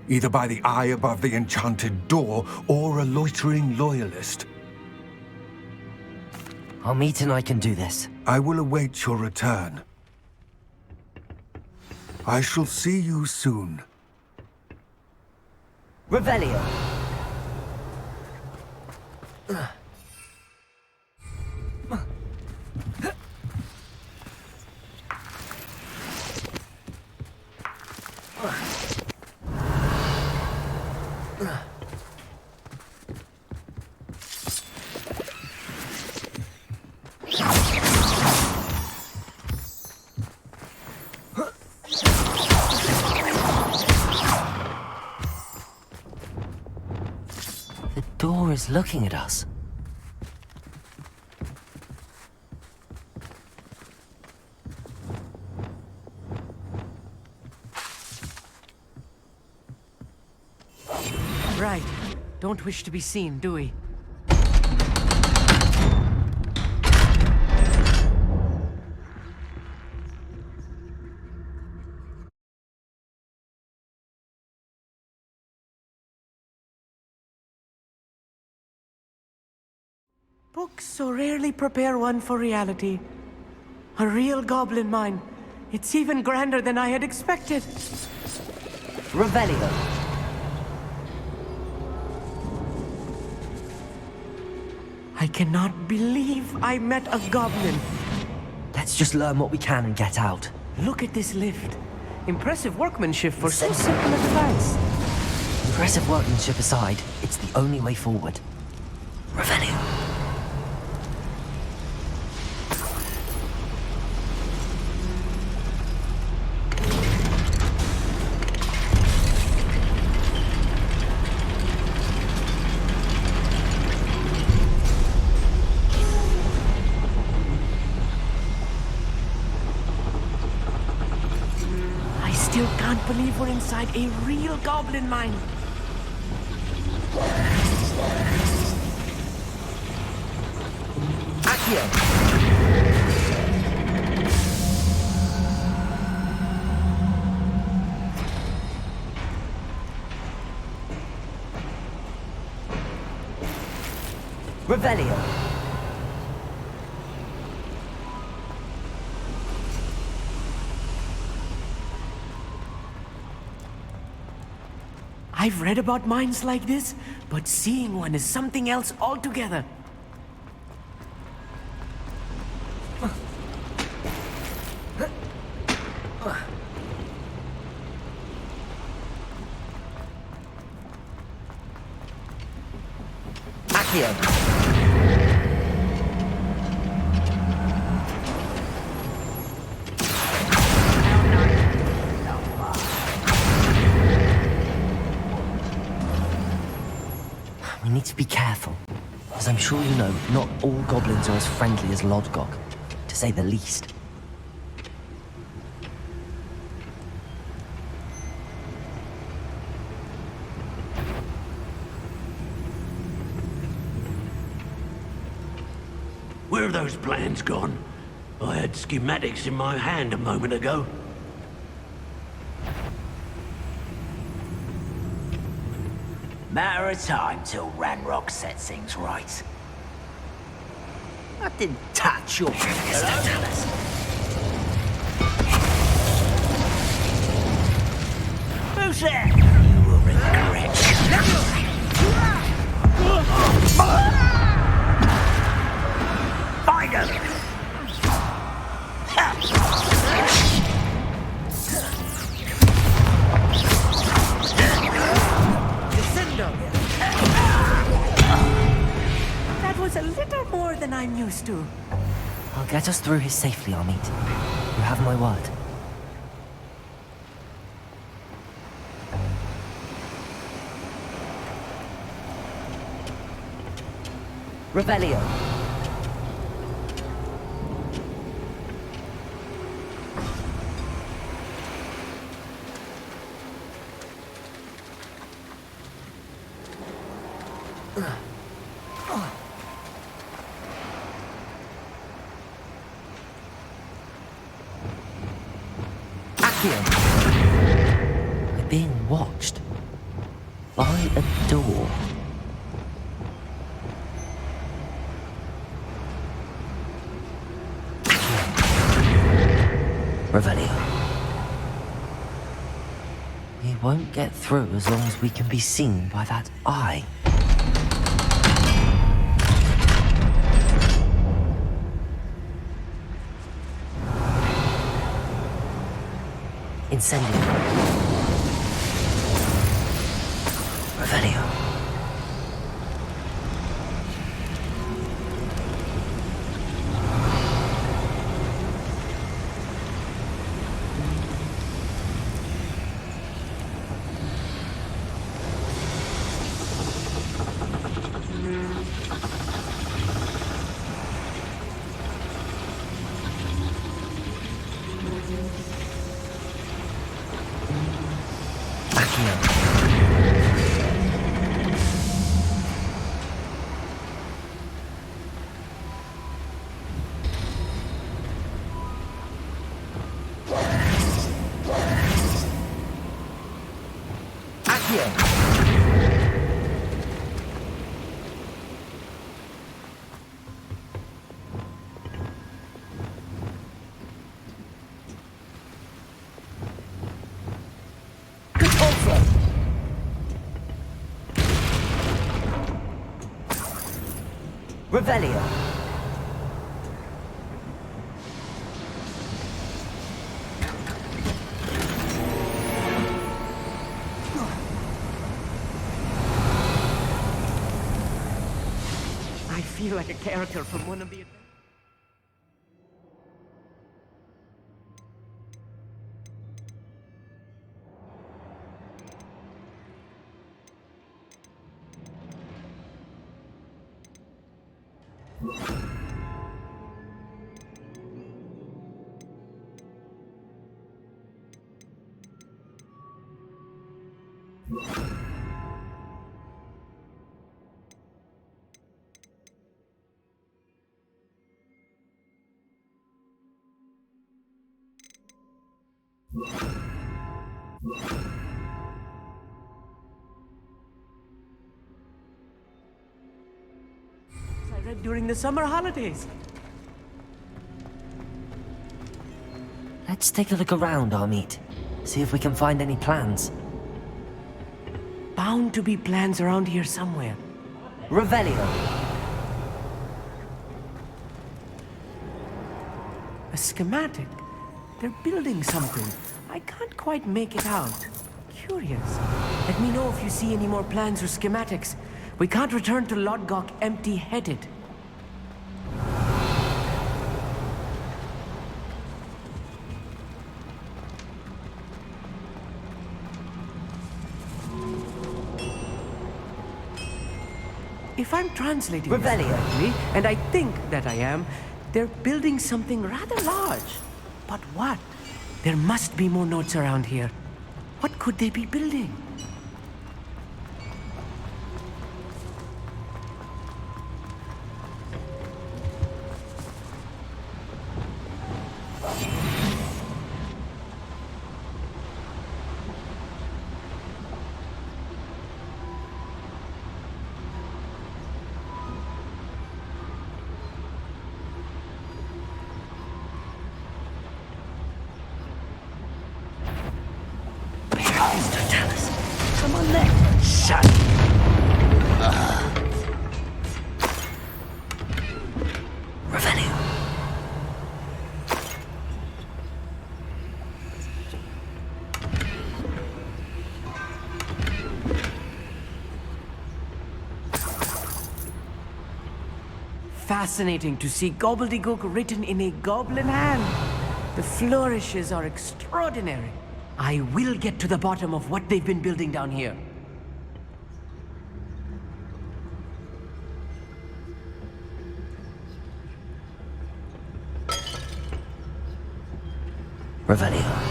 either by the eye above the enchanted door or a loitering loyalist. Amit and I can do this. I will await your return. I shall see you soon. Revelio! The door is looking at us. Right. Don't wish to be seen, do we? Books so rarely prepare one for reality. A real goblin mine. It's even grander than I had expected. Revelio! I cannot believe I met a goblin. Let's just learn what we can and get out. Look at this lift. Impressive workmanship for so simple a device. Impressive workmanship aside, it's the only way forward. Revelio! believe we're inside a real goblin mine. Accio! Revelio! I've read about mines like this, but seeing one is something else altogether. Accio! We need to be careful. As I'm sure you know, not all goblins are as friendly as Lodgok, to say the least. Where have those plans gone? I had schematics in my hand a moment ago. Matter of time till Ranrock sets things right. I didn't touch your Hello? Who's there? You will regret. Find him! That was a little more than I'm used to. I'll get us through here safely, Amit. You have my word. Revelio. We're being watched by a door. Revelio. We won't get through as long as we can be seen by that eye. Incendio. Revelio. Revelio. I feel like a character from one of the... I read during the summer holidays. Let's take a look around, Amit. See if we can find any plans. Bound to be plans around here somewhere. Revelio. A schematic. They're building something. I can't quite make it out. Curious. Let me know if you see any more plans or schematics. We can't return to Lodgok empty-headed. If I'm translating this correctly, and I think that I am, they're building something rather large. But what? There must be more notes around here. What could they be building? Come on then, shut Revelio. Fascinating to see gobbledygook written in a goblin hand. The flourishes are extraordinary. I will get to the bottom of what they've been building down here. Revelio.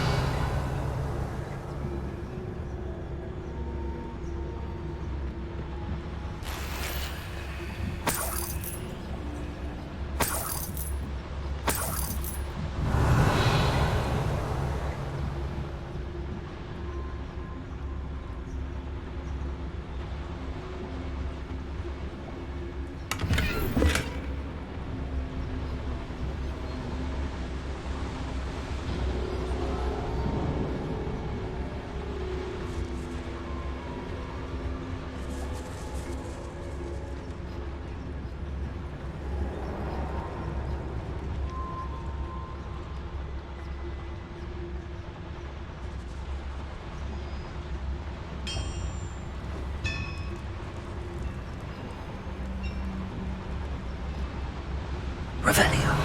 Revelio.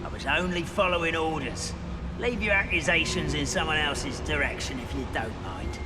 I was only following orders. Leave your accusations in someone else's direction if you don't mind.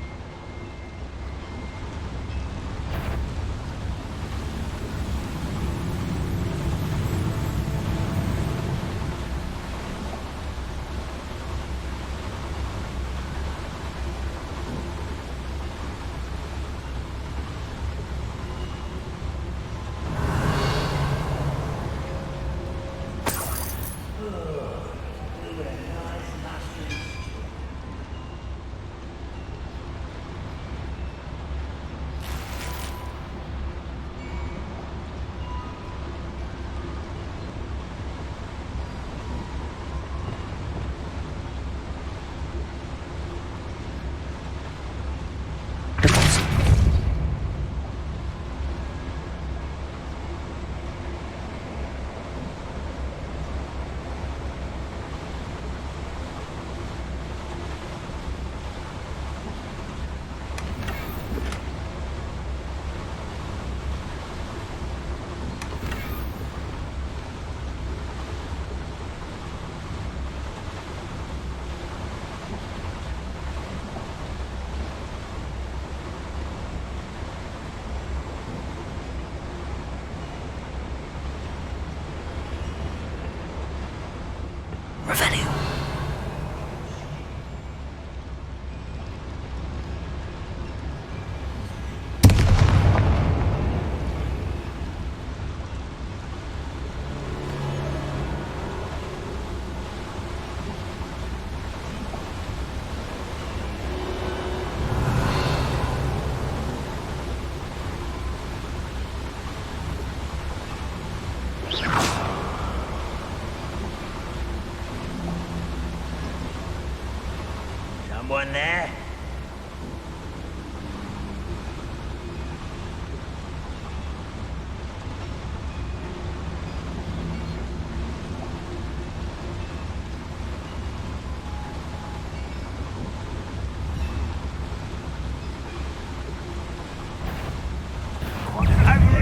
there.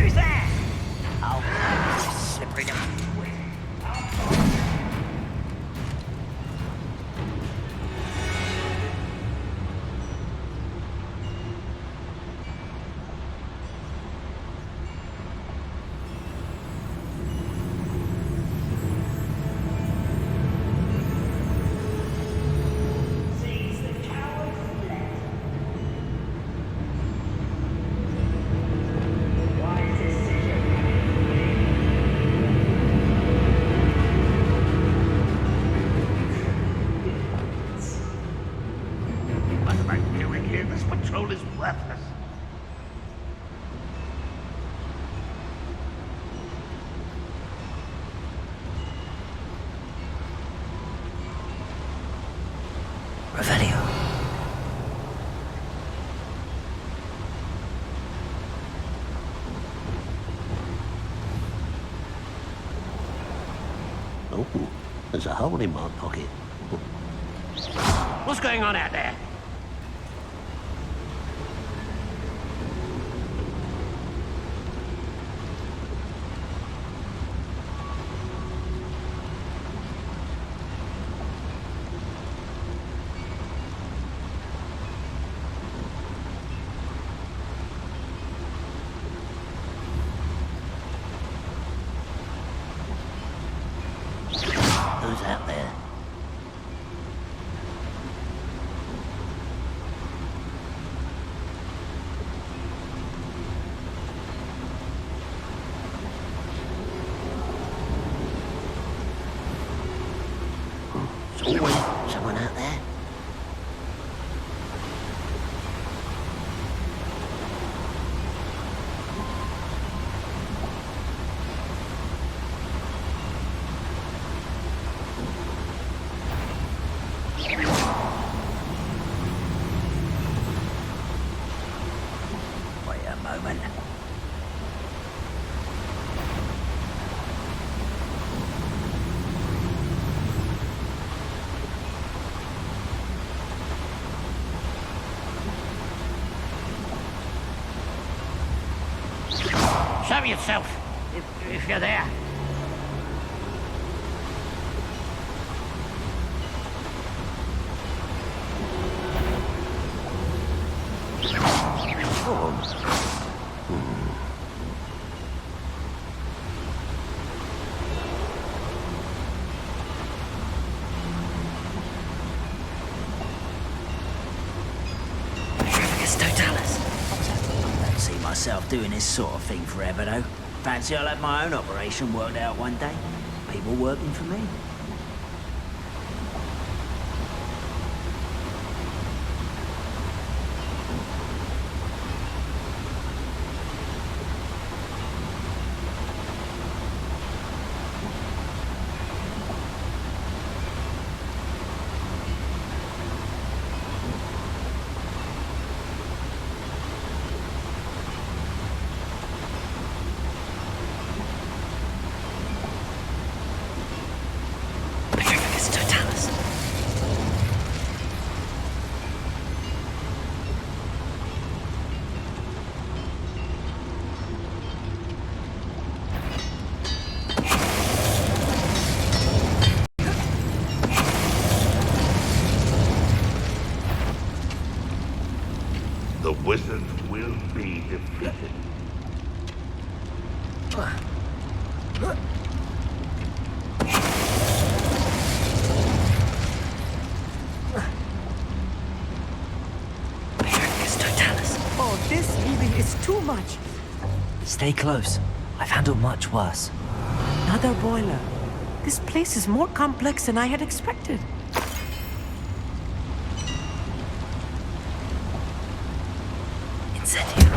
Who's there? Oh, slippery. What am I doing here? This patrol is worthless. Revelio. Oh, there's a hole in my pocket. What's going on out there? Who's out there? There's always someone out there. Wait a moment. Show yourself, if you're there. Don't see myself doing this sort of thing forever, though. Fancy I'll have my own operation worked out one day. People working for me. The wizards will be defeated. Oh, this really is too much. Stay close. I've handled much worse. Another boiler. This place is more complex than I had expected. Incendio.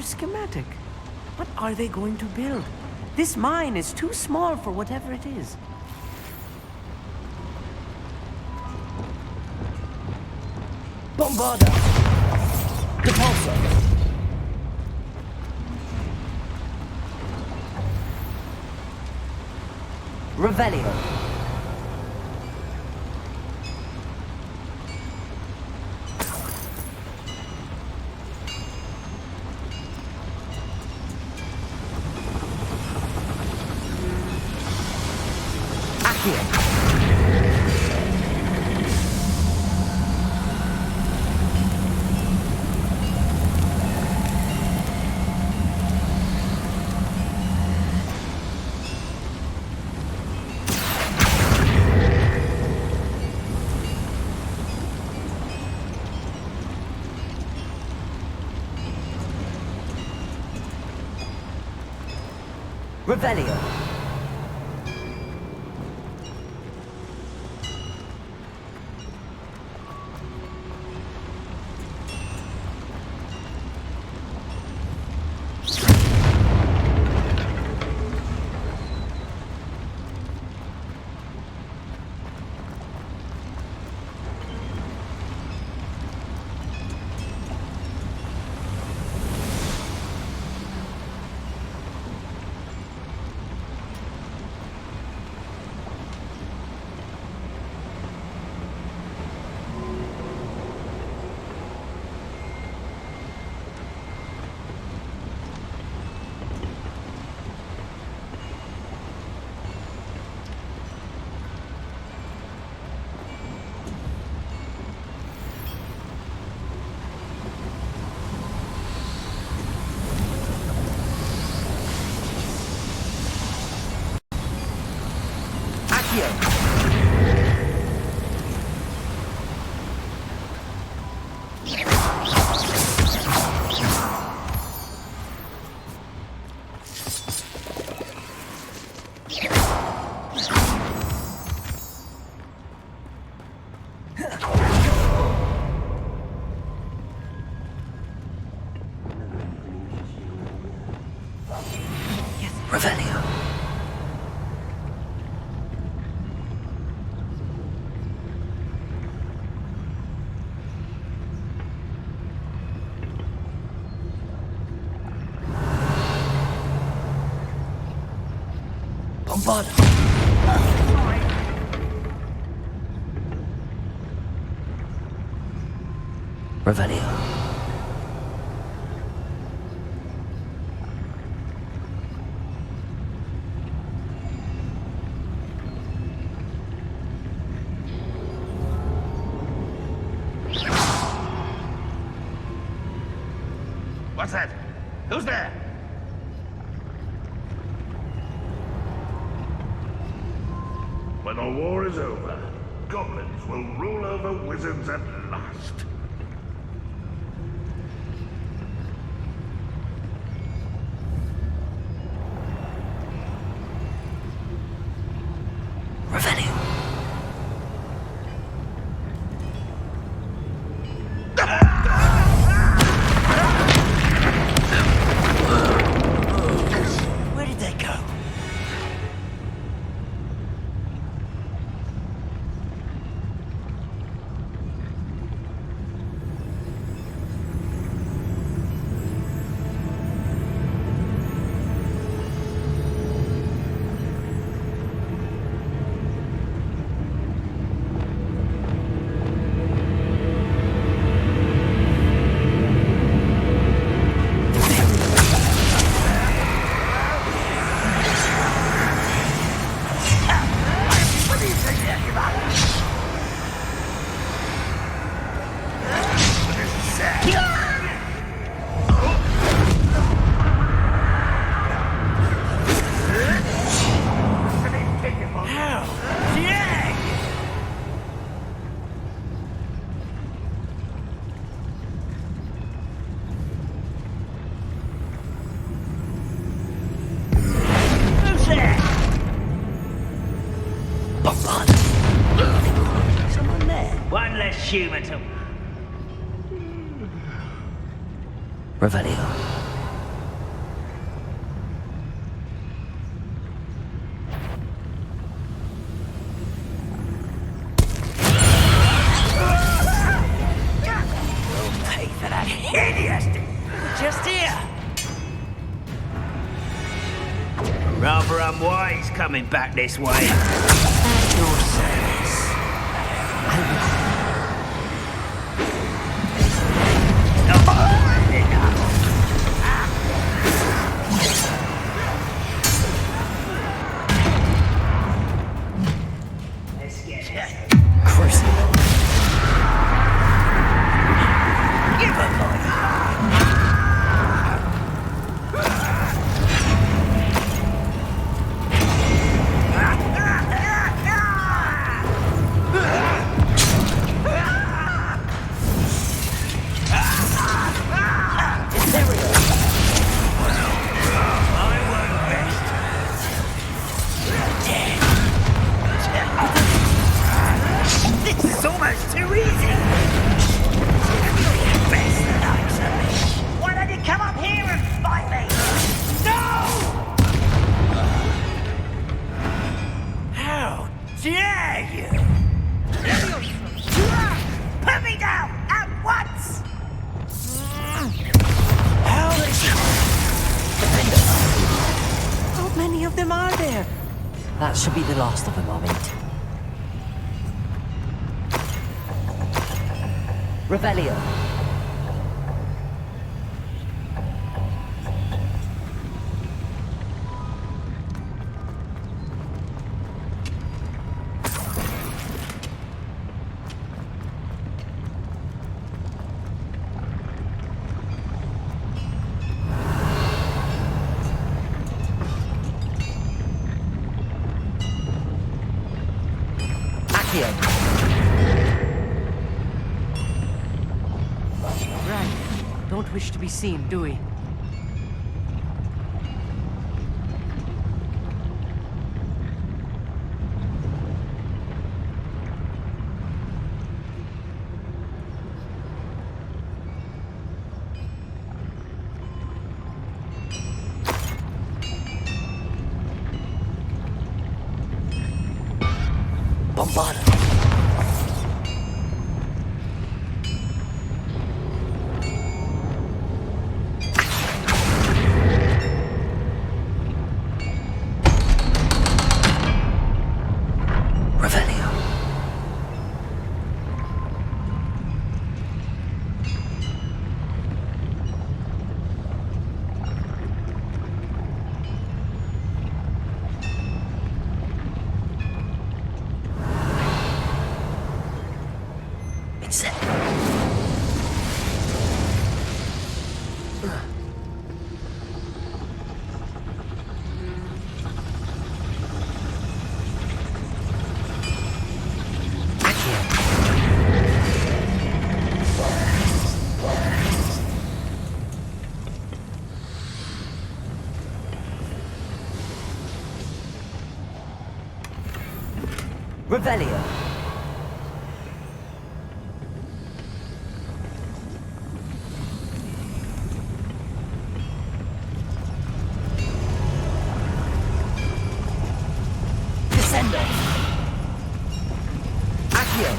schematic. What are they going to build? This mine is too small for whatever it is. Bombarda! Repulsor! Revelio. Revelio. Revelio. Bombarda! Revelio. What's that? Who's there? When the war is over, goblins will rule over wizards at last. Revelio. Where did they go? Someone there. One less human to... Revelio. Rather unwise coming back this way. At your service. Let's get it. Give a This is almost too easy. Best the likes of me. Why don't you come up here and fight me? No! How dare you? Put me down at once! How is How many of them are there? That should be the last of them, I'll meet. Revelio. Right. Don't wish to be seen, do we? Bombarda. Revelio. It's it. Revelio. Descendo. Accio.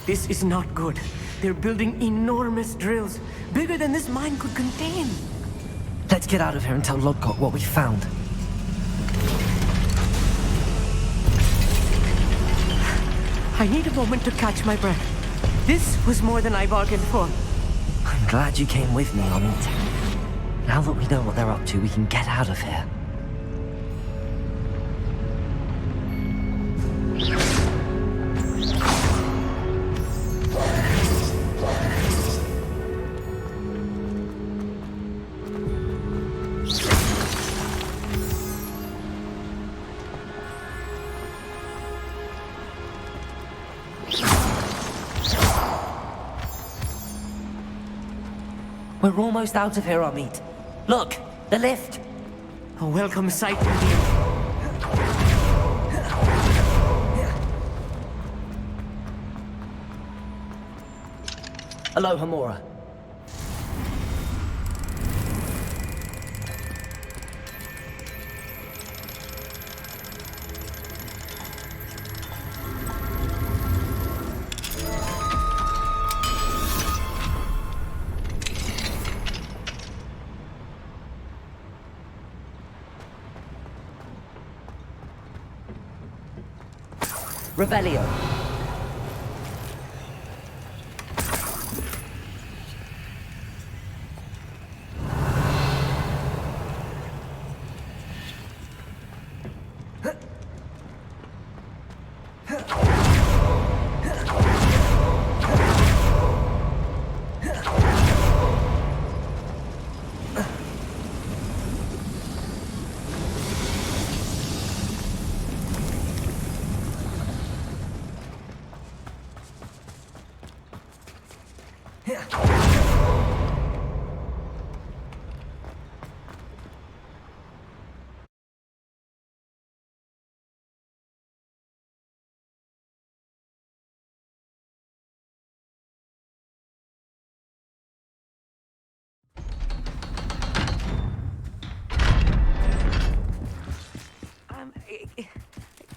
This is not good. They're building enormous drills, bigger than this mine could contain. Let's get out of here and tell Lodgott what we found. I need a moment to catch my breath. This was more than I bargained for. I'm glad you came with me, Amit. Now that we know what they're up to, we can get out of here. We're almost out of here, Amit. Look, the lift. A welcome sight indeed. Hello, Hamura. Revelio.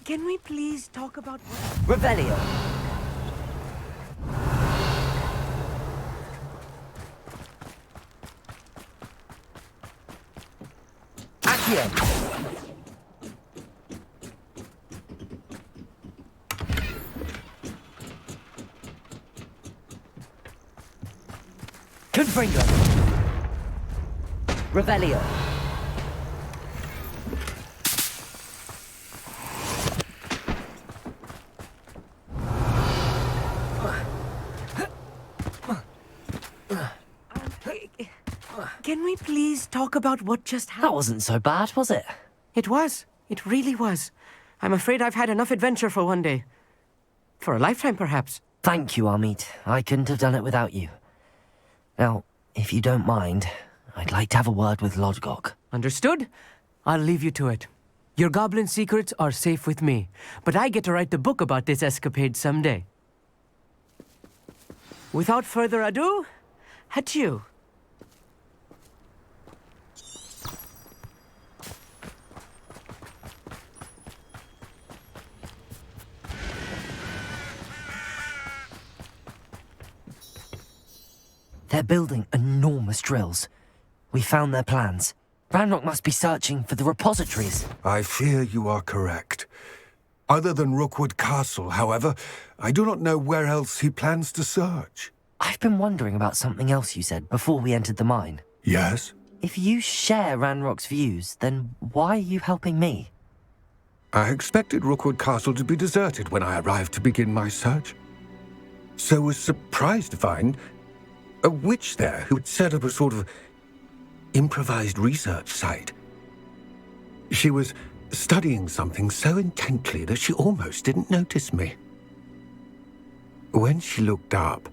Can we please talk about what... Revelio. Accio. Confringo. Revelio. Can we please talk about what just happened? That wasn't so bad, was it? It was. It really was. I'm afraid I've had enough adventure for one day. For a lifetime, perhaps. Thank you, Amit. I couldn't have done it without you. Now, if you don't mind, I'd like to have a word with Lodgok. Understood? I'll leave you to it. Your goblin secrets are safe with me, but I get to write the book about this escapade someday. Without further ado, adieu. They're building enormous drills. We found their plans. Ranrock must be searching for the repositories. I fear you are correct. Other than Rookwood Castle, however, I do not know where else he plans to search. I've been wondering about something else you said before we entered the mine. Yes? If you share Ranrock's views, then why are you helping me? I expected Rookwood Castle to be deserted when I arrived to begin my search. So was surprised to find a witch there who had set up a sort of improvised research site. She was studying something so intently that she almost didn't notice me. When she looked up,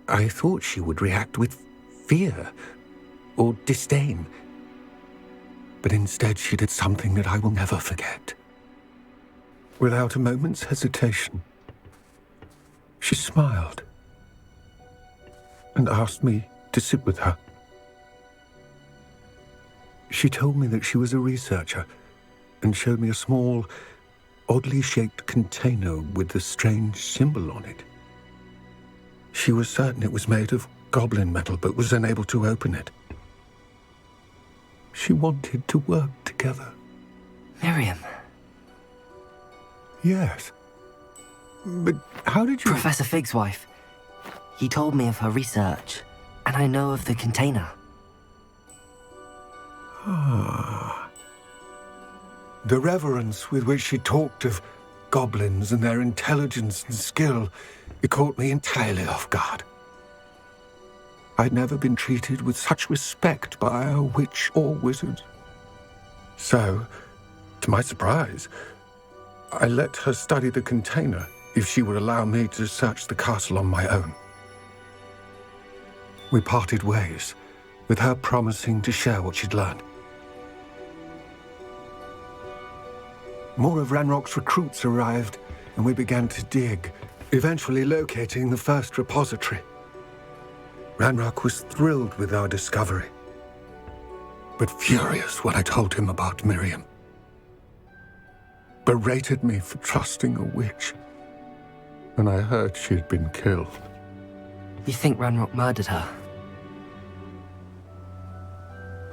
I thought she would react with fear or disdain. But instead she did something that I will never forget. Without a moment's hesitation, she smiled and asked me to sit with her. She told me that she was a researcher and showed me a small, oddly shaped container with a strange symbol on it. She was certain it was made of goblin metal, but was unable to open it. She wanted to work together. Miriam. Yes. But how did you... Professor Fig's wife. He told me of her research, and I know of the container. Ah. The reverence with which she talked of goblins and their intelligence and skill, it caught me entirely off guard. I'd never been treated with such respect by a witch or wizard. So, to my surprise, I let her study the container if she would allow me to search the castle on my own. We parted ways, with her promising to share what she'd learned. More of Ranrock's recruits arrived, and we began to dig, eventually locating the first repository. Ranrock was thrilled with our discovery, but furious when I told him about Miriam. Berated me for trusting a witch, and I heard she had been killed. You think Ranrock murdered her?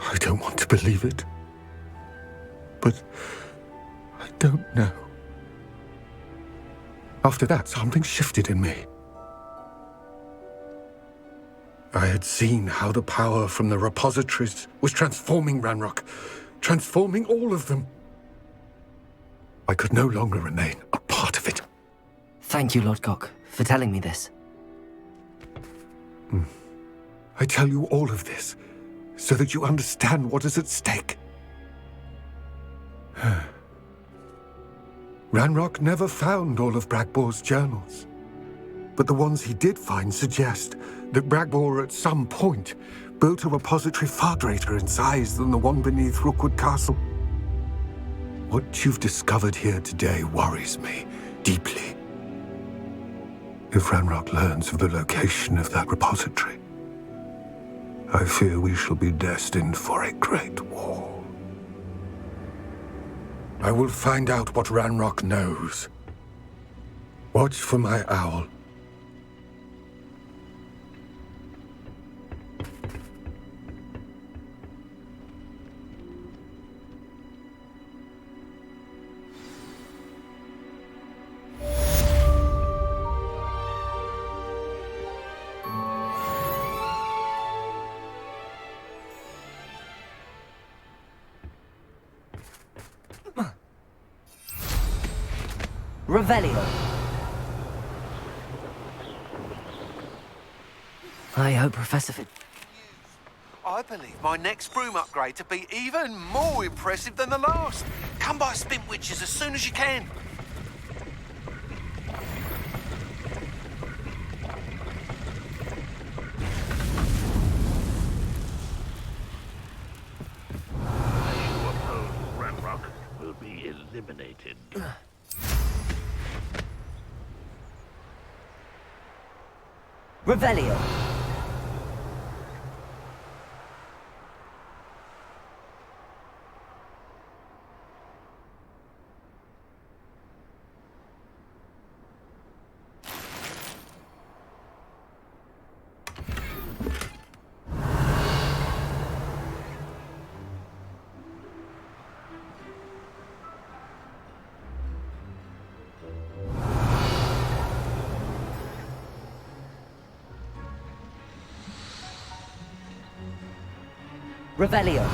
I don't want to believe it, but I don't know. After that, something shifted in me. I had seen how the power from the repositories was transforming Ranrock, transforming all of them. I could no longer remain a part of it. Thank you, Lord Gok, for telling me this. I tell you all of this so that you understand what is at stake. Ranrock never found all of Bragbor's journals, but the ones he did find suggest that Bragbor at some point built a repository far greater in size than the one beneath Rookwood Castle. What you've discovered here today worries me deeply. If Ranrock learns of the location of that repository, I fear we shall be destined for a great war. I will find out what Ranrock knows. Watch for my owl. Revelio. I hope Professor I believe my next broom upgrade to be even more impressive than the last. Come by Spint Witches as soon as you can. Those who oppose Ranrock will be eliminated. Revelio. Revelio.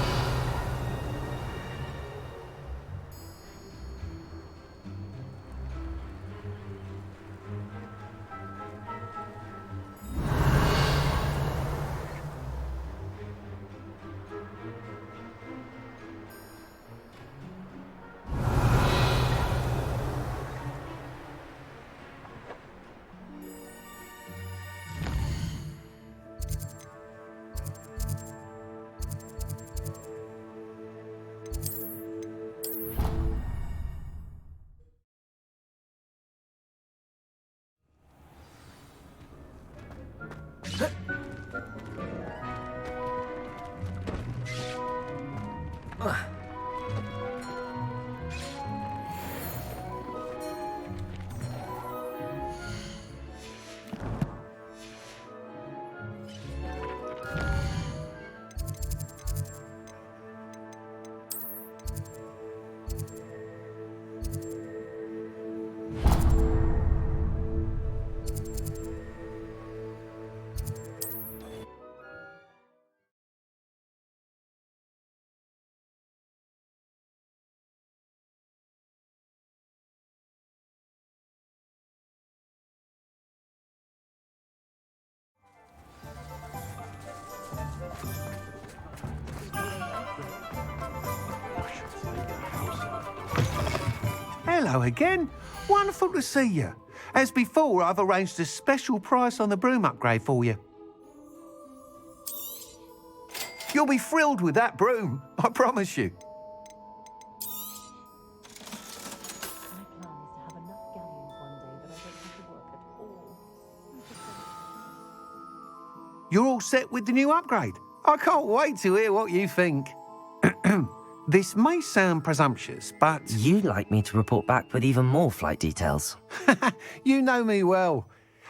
Hello again. Wonderful to see you. As before, I've arranged a special price on the broom upgrade for you. You'll be thrilled with that broom, I promise you. You're all set with the new upgrade. I can't wait to hear what you think. This may sound presumptuous, but... You'd like me to report back with even more flight details. You know me well.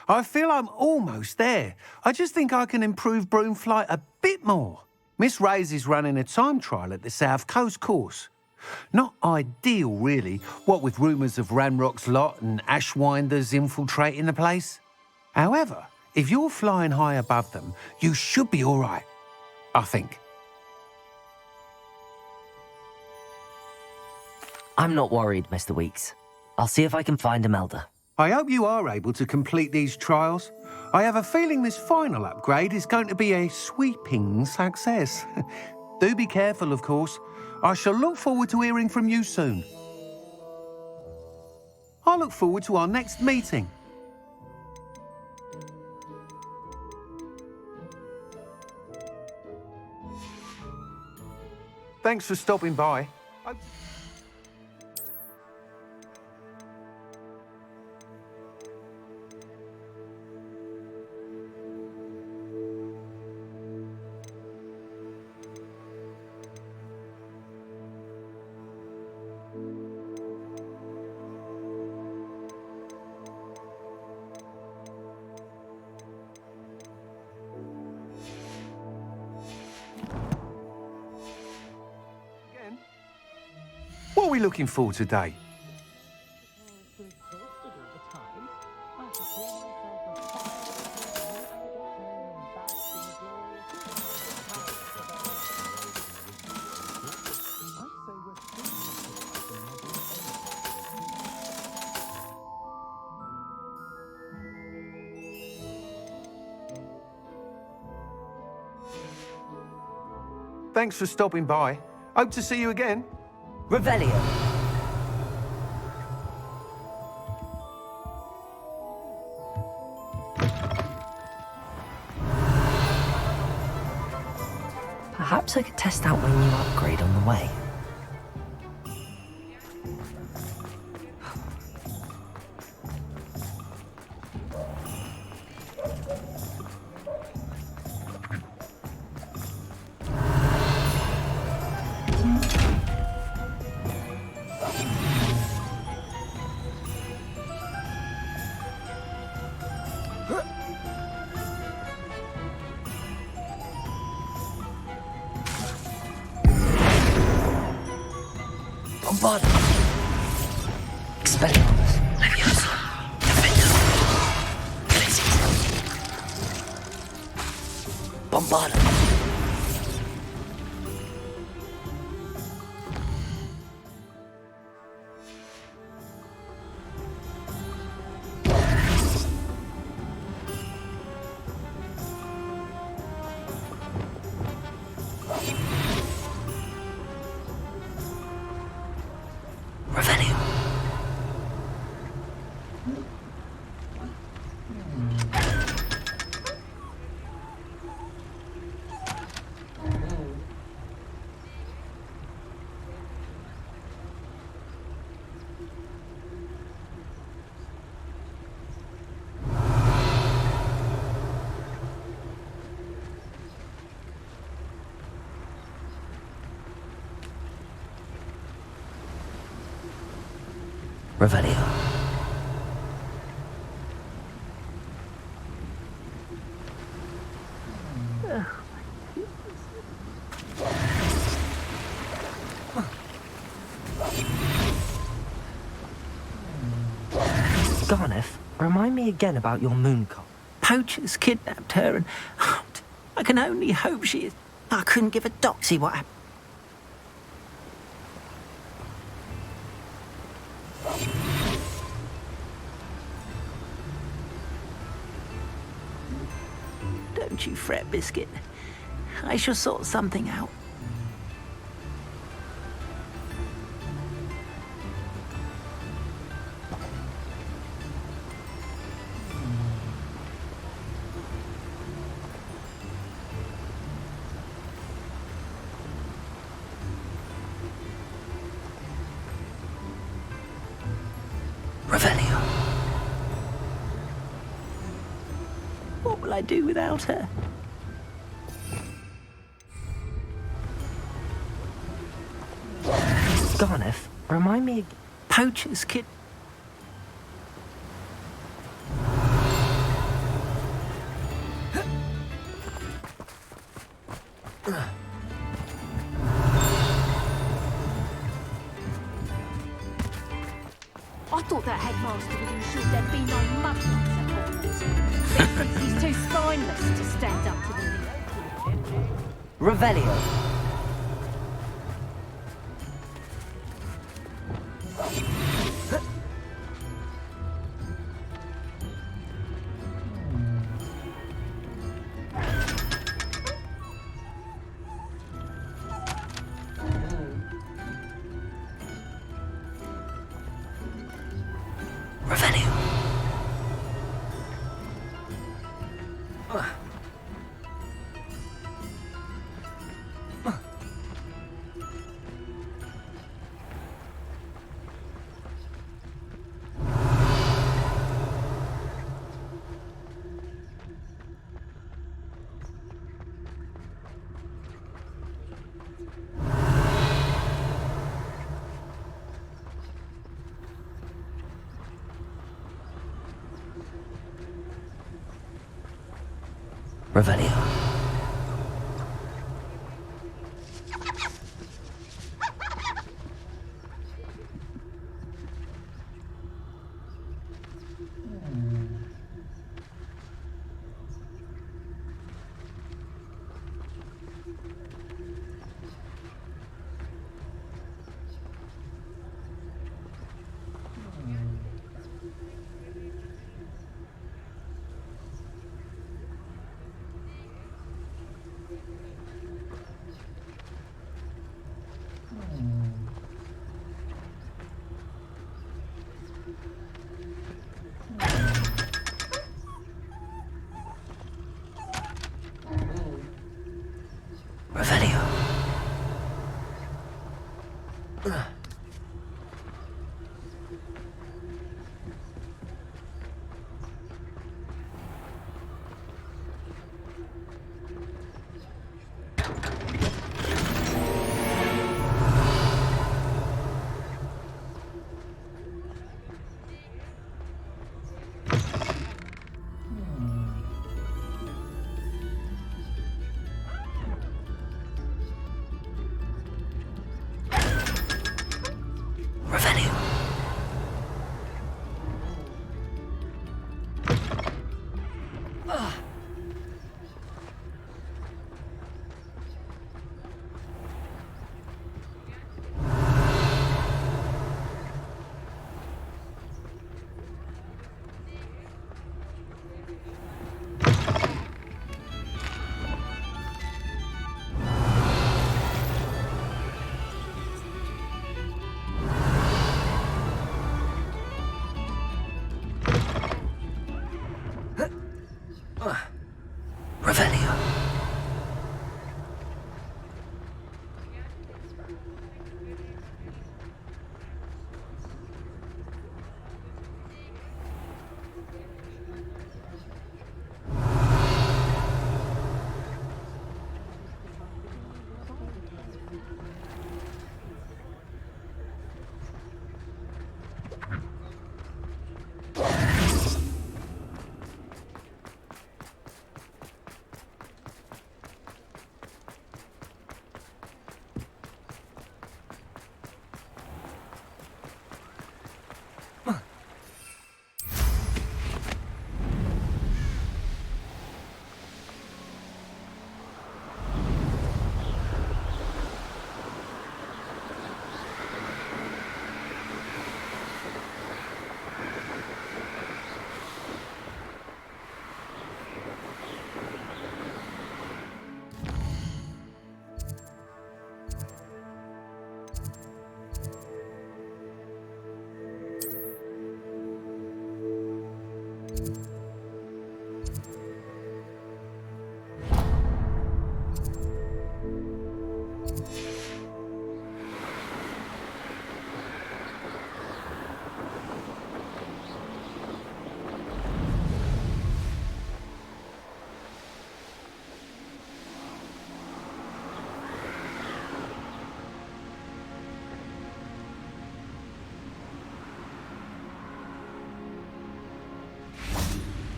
I feel I'm almost there. I just think I can improve broom flight a bit more. Miss Ray's is running a time trial at the South Coast course. Not ideal, really, what with rumours of Ranrock's lot and Ashwinders infiltrating the place. However, if you're flying high above them, you should be all right, I think. I'm not worried, Mr. Weeks. I'll see if I can find Imelda. I hope you are able to complete these trials. I have a feeling this final upgrade is going to be a sweeping success. Do be careful, of course. I shall look forward to hearing from you soon. I look forward to our next meeting. Thanks for stopping by. What are we looking for today? Thanks for stopping by. Hope to see you again. Revelio. Perhaps I could test out my new upgrade on the way. Bombard! Expelliarmus! Leviosa! Defender! Bombarda! Revelio. Revelio. Garneth, remind me again about your moon cop. Poachers kidnapped her and I can only hope she is... I couldn't give a doxy what happened. Don't you fret, Biscuit. I shall sort something out. what'll I do without her? Garneth, remind me. Poacher's kid. I thought that headmaster would ensure there'd be no mudlarks at Hogwarts. But he thinks he's too spineless to stand up to the leader. Revelio. Revelio. Revelio.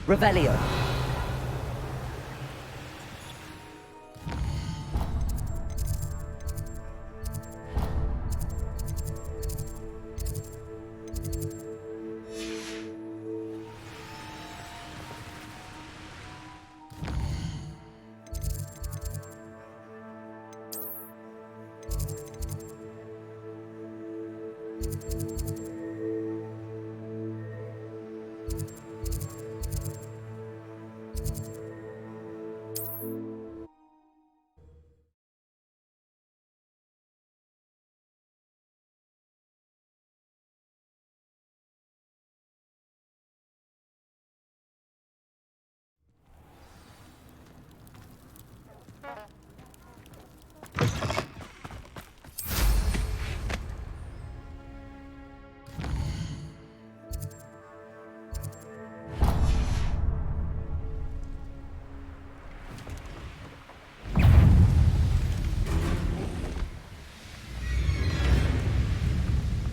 Revelio.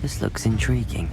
This looks intriguing.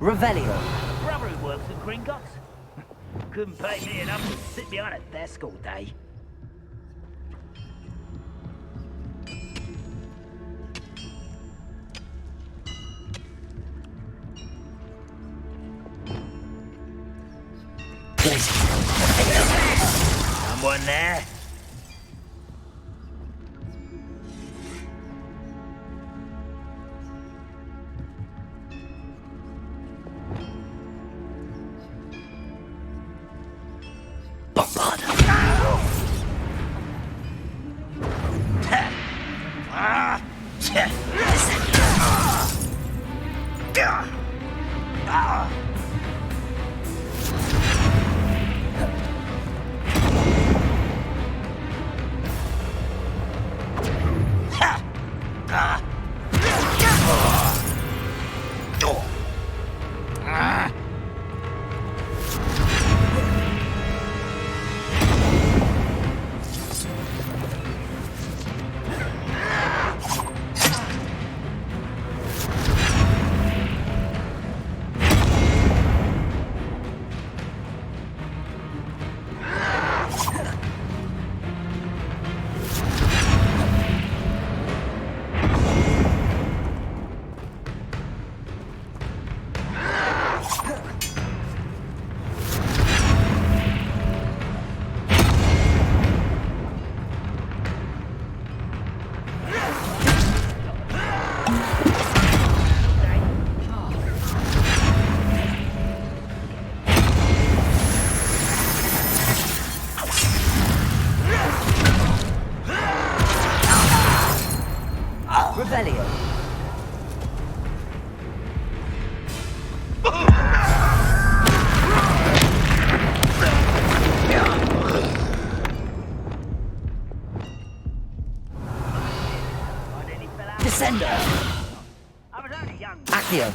Revelio. Brother who works at Gringotts. Couldn't pay me enough to sit behind a desk all day. Someone there? Revelio. Descendo. Accio.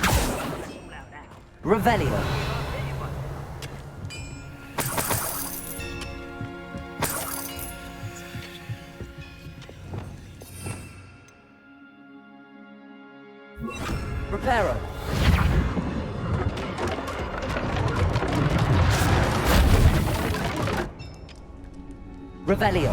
Revelio. Reparo. Revelio.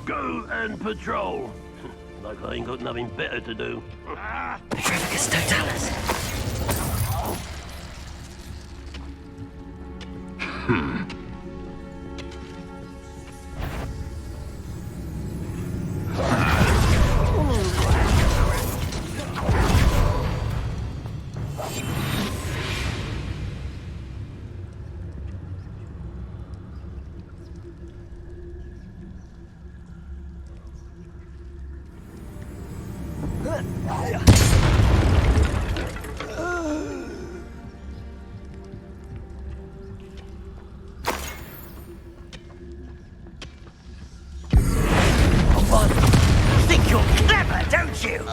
Go and patrol. Like I ain't got nothing better to do. Petrificus Totalis. Think you're clever, don't you?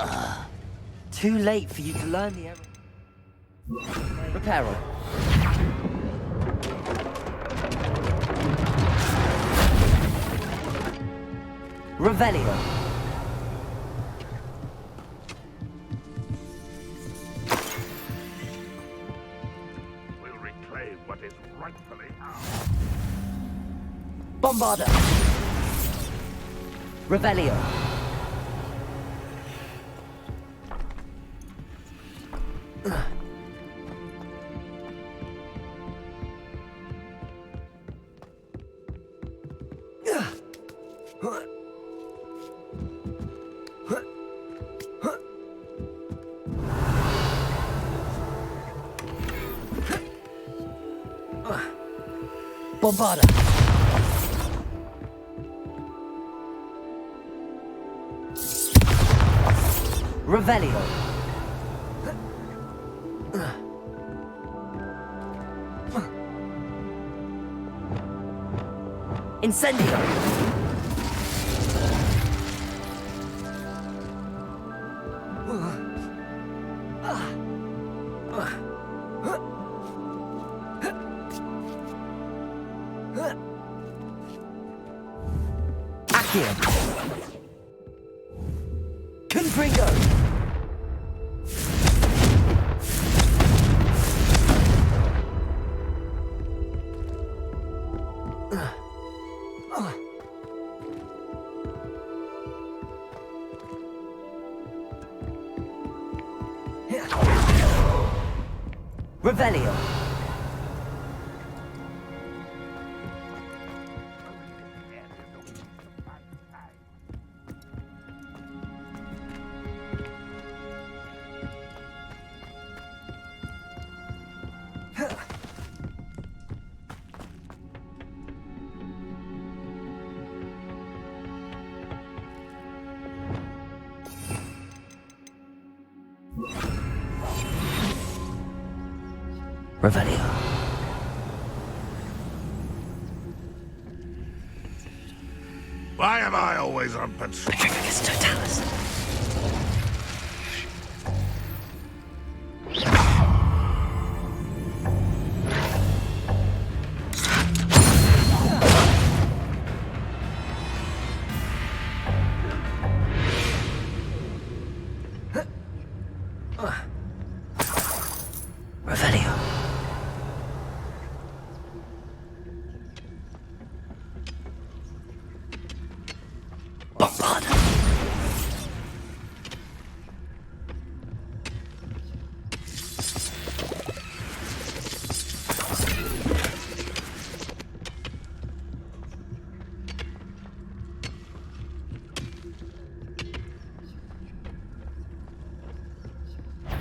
Too late for you to learn the error. Reparo. Revelio. We'll reclaim what is rightfully ours. Bombarda. Revelio. Bombarda. Revelio. Incendio. Accio. Confringo. Revelio. Revelio. Why am I always on patrol? Petrificus Totalis. Revelio. Bombarda.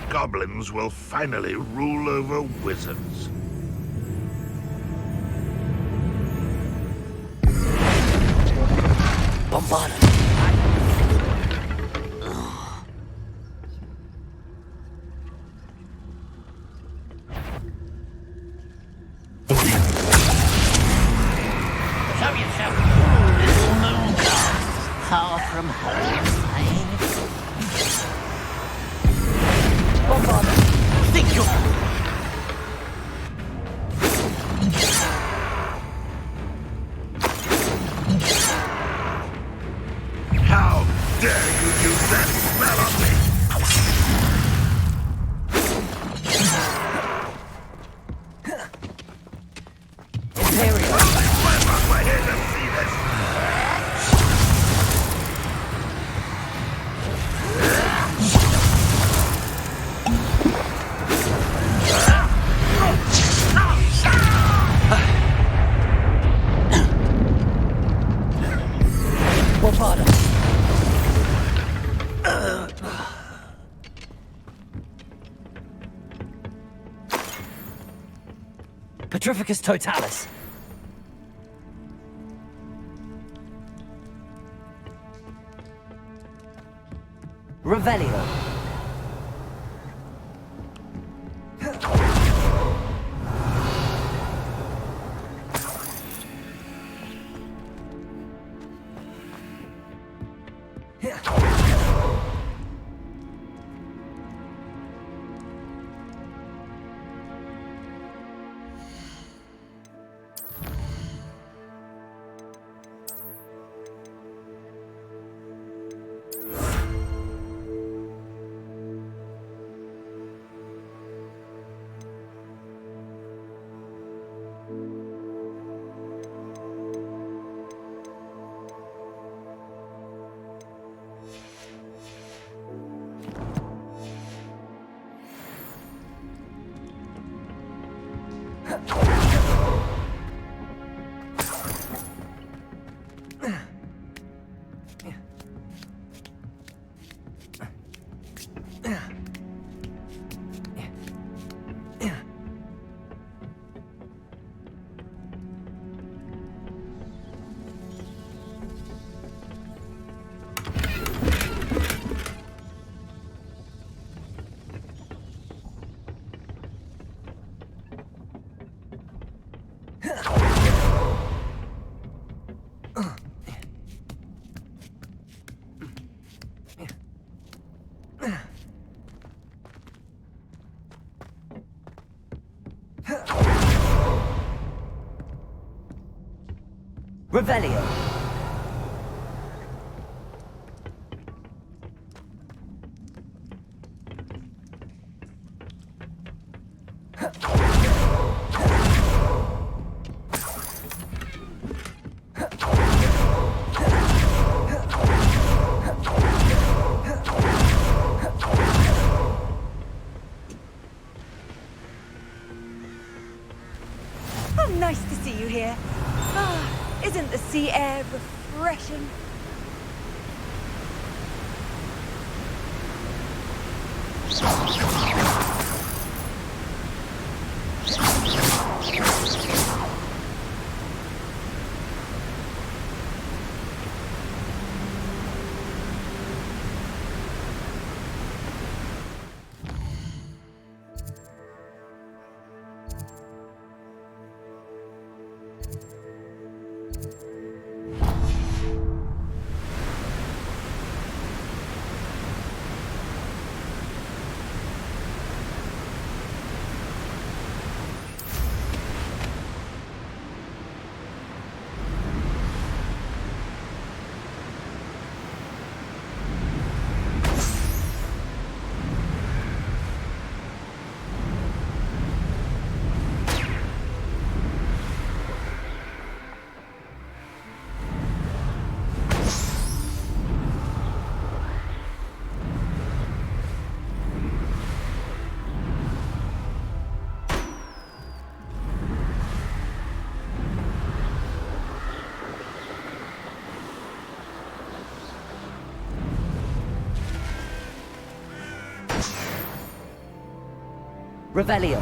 Goblins will finally rule over wizards. Bombarda. Show yourself, little moon girl. Far from home, Bombarda. Think you're... How dare you use that spell on me? Petrificus Totalis. Revelio. Revelio. Oh, nice to see you here. Ah, isn't the sea air refreshing? Revelio.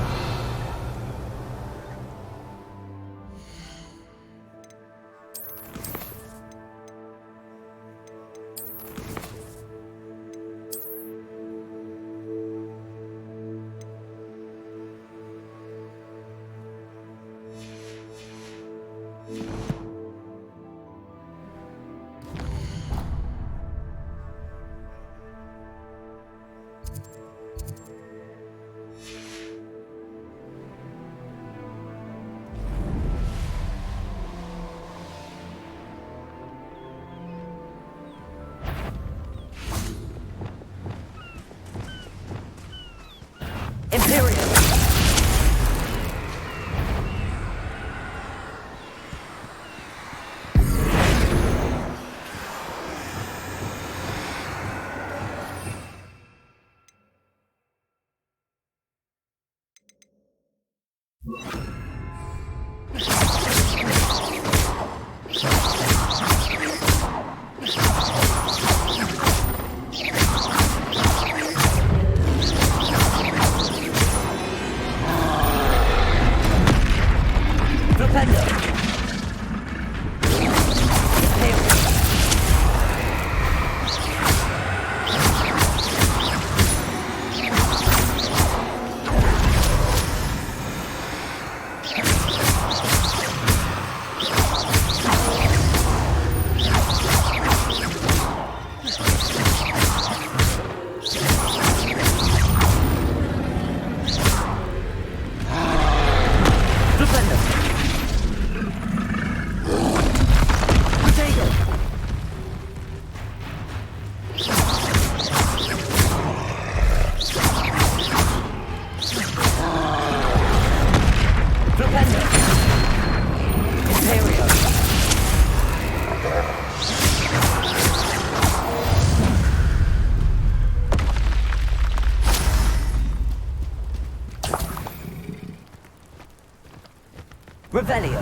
Revelio.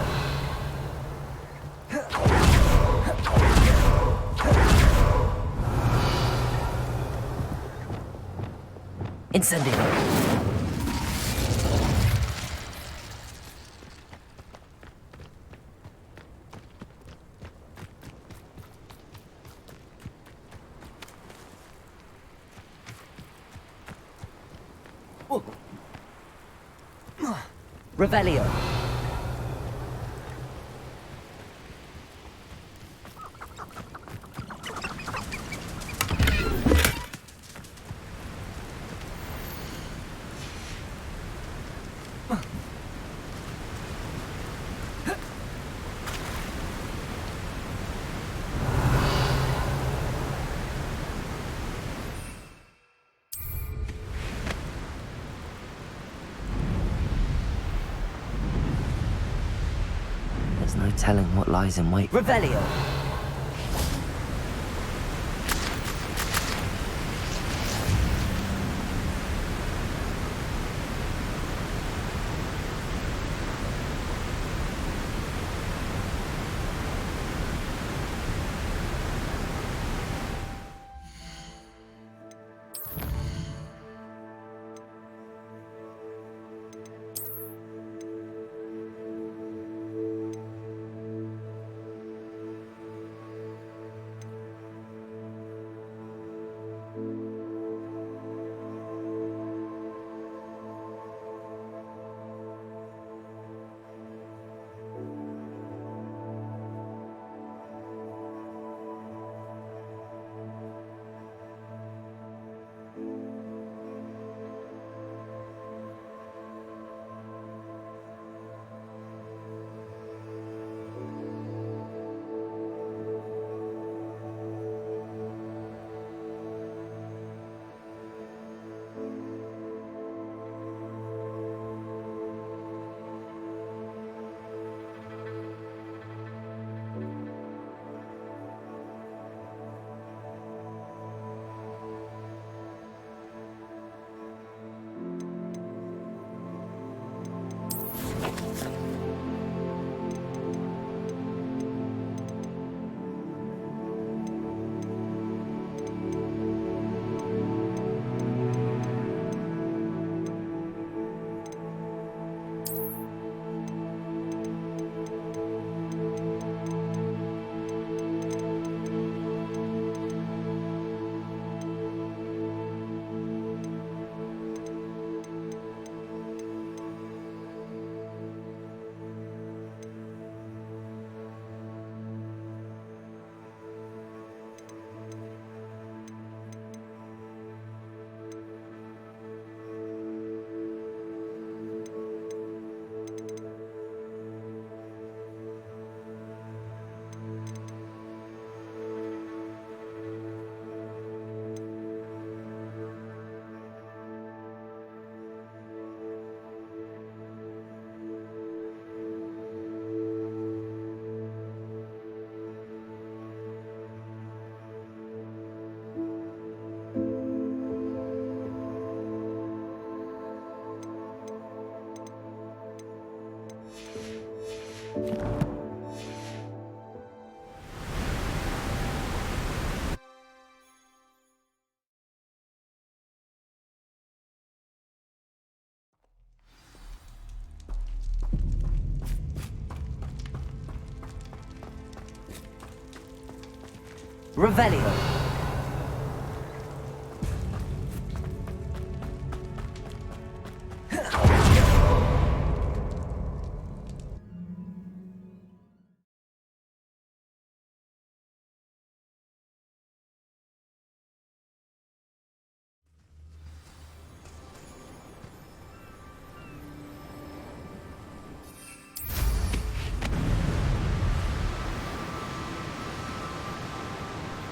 Incendio. Revelio. There's no telling what lies in wait. Revelio. Revelio.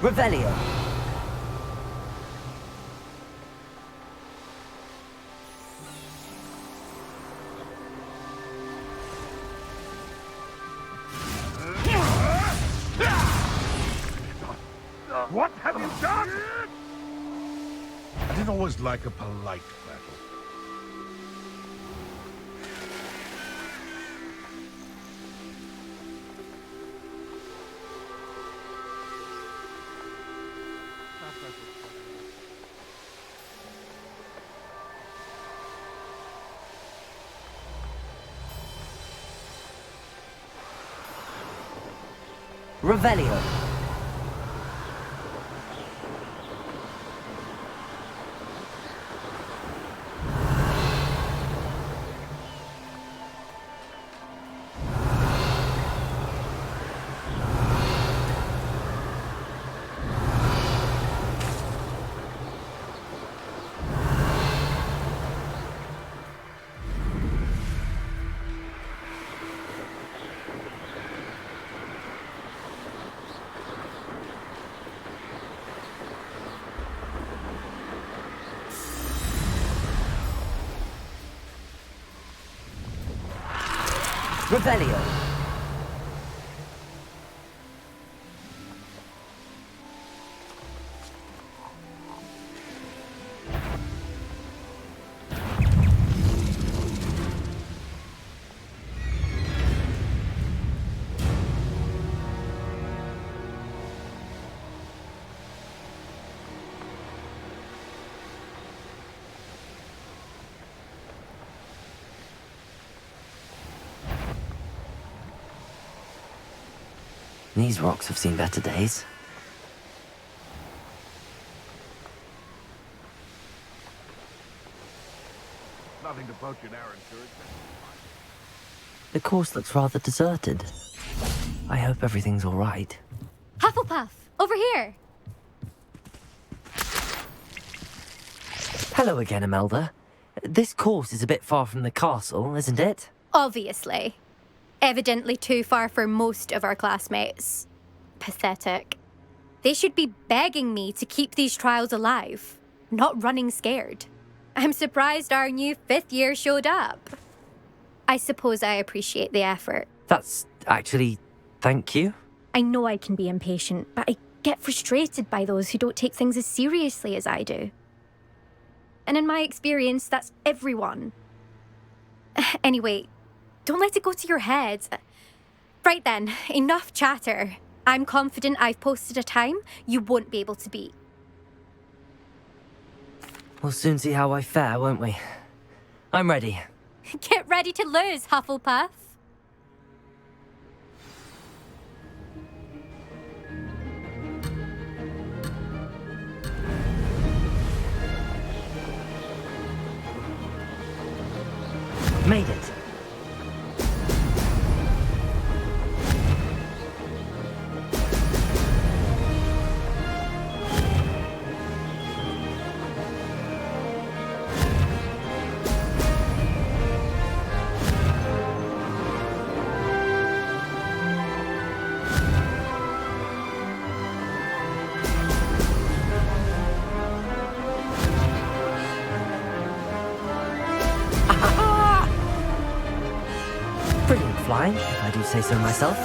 Revelio. What have you done? I didn't always like a polite battle. Revelio. Revelio. These rocks have seen better days. Nothing to poach an arrow, sure. The course looks rather deserted. I hope everything's all right. Hufflepuff, over here. Hello again, Imelda. This course is a bit far from the castle, isn't it? Obviously. Evidently too far for most of our classmates. Pathetic. They should be begging me to keep these trials alive, not running scared. I'm surprised our new 5th year showed up. I suppose I appreciate the effort. That's actually... thank you. I know I can be impatient, but I get frustrated by those who don't take things as seriously as I do. And in my experience, that's everyone. Anyway, don't let it go to your head. Right then, enough chatter. I'm confident I've posted a time you won't be able to beat. We'll soon see how I fare, won't we? I'm ready. Get ready to lose, Hufflepuff. Made it. Brilliant flying, if I do say so myself.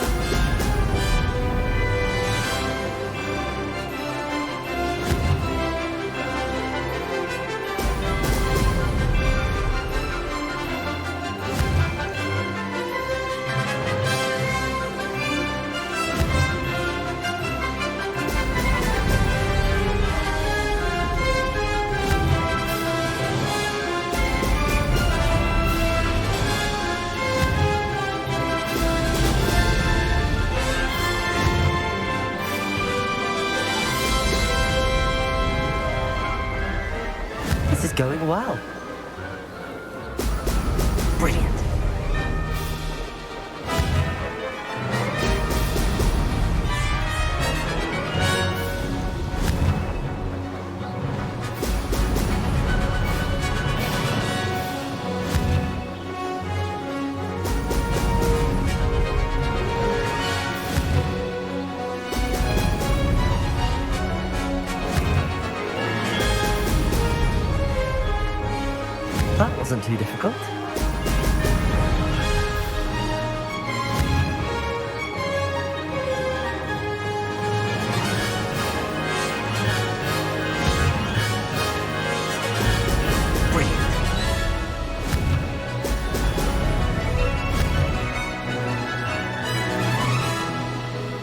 This is going well. Brilliant. That wasn't too difficult. Brilliant.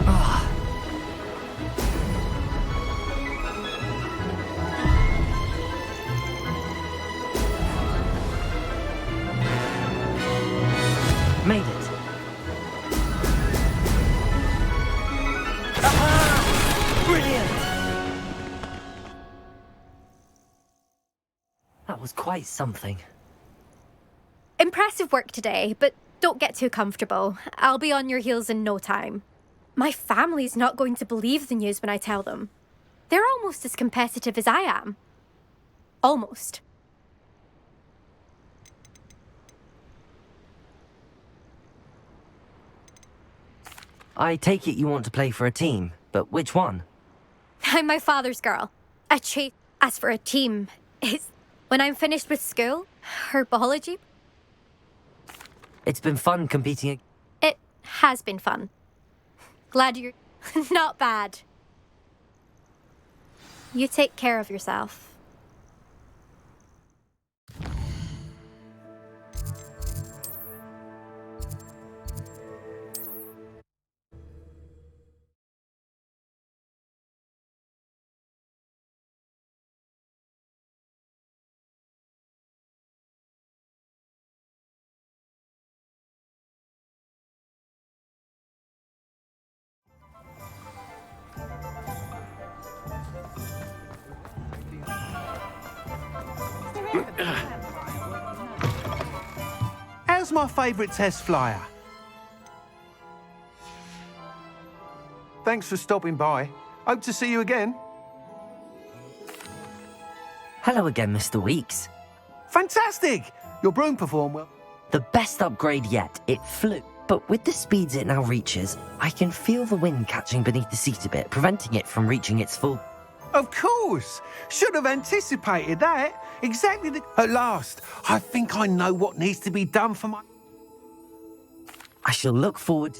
Ah. Made it. was quite something. Impressive work today, but don't get too comfortable. I'll be on your heels in no time. My family's not going to believe the news when I tell them. They're almost as competitive as I am. Almost. I take it you want to play for a team, but which one? I'm my father's girl. As for a team, it's when I'm finished with school, herbology. It's been fun competing. It has been fun. Glad you're not bad. You take care of yourself. How's my favourite test flyer? Thanks for stopping by. Hope to see you again. Hello again, Mr. Weeks. Fantastic! Your broom performed well. The best upgrade yet. It flew. But with the speeds it now reaches, I can feel the wind catching beneath the seat a bit, preventing it from reaching its full... Of course! Should have anticipated that. Exactly the... At last, I think I know what needs to be done for my... I shall look forward...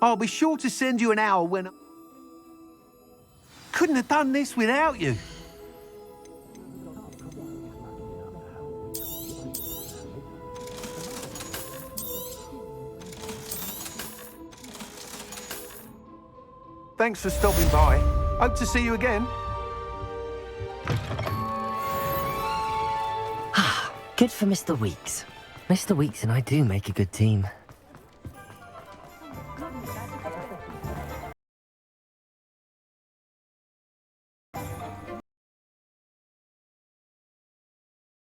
I'll be sure to send you an hour when... Couldn't have done this without you. Thanks for stopping by. Hope to see you again. Good for Mr. Weeks. Mr. Weeks and I do make a good team.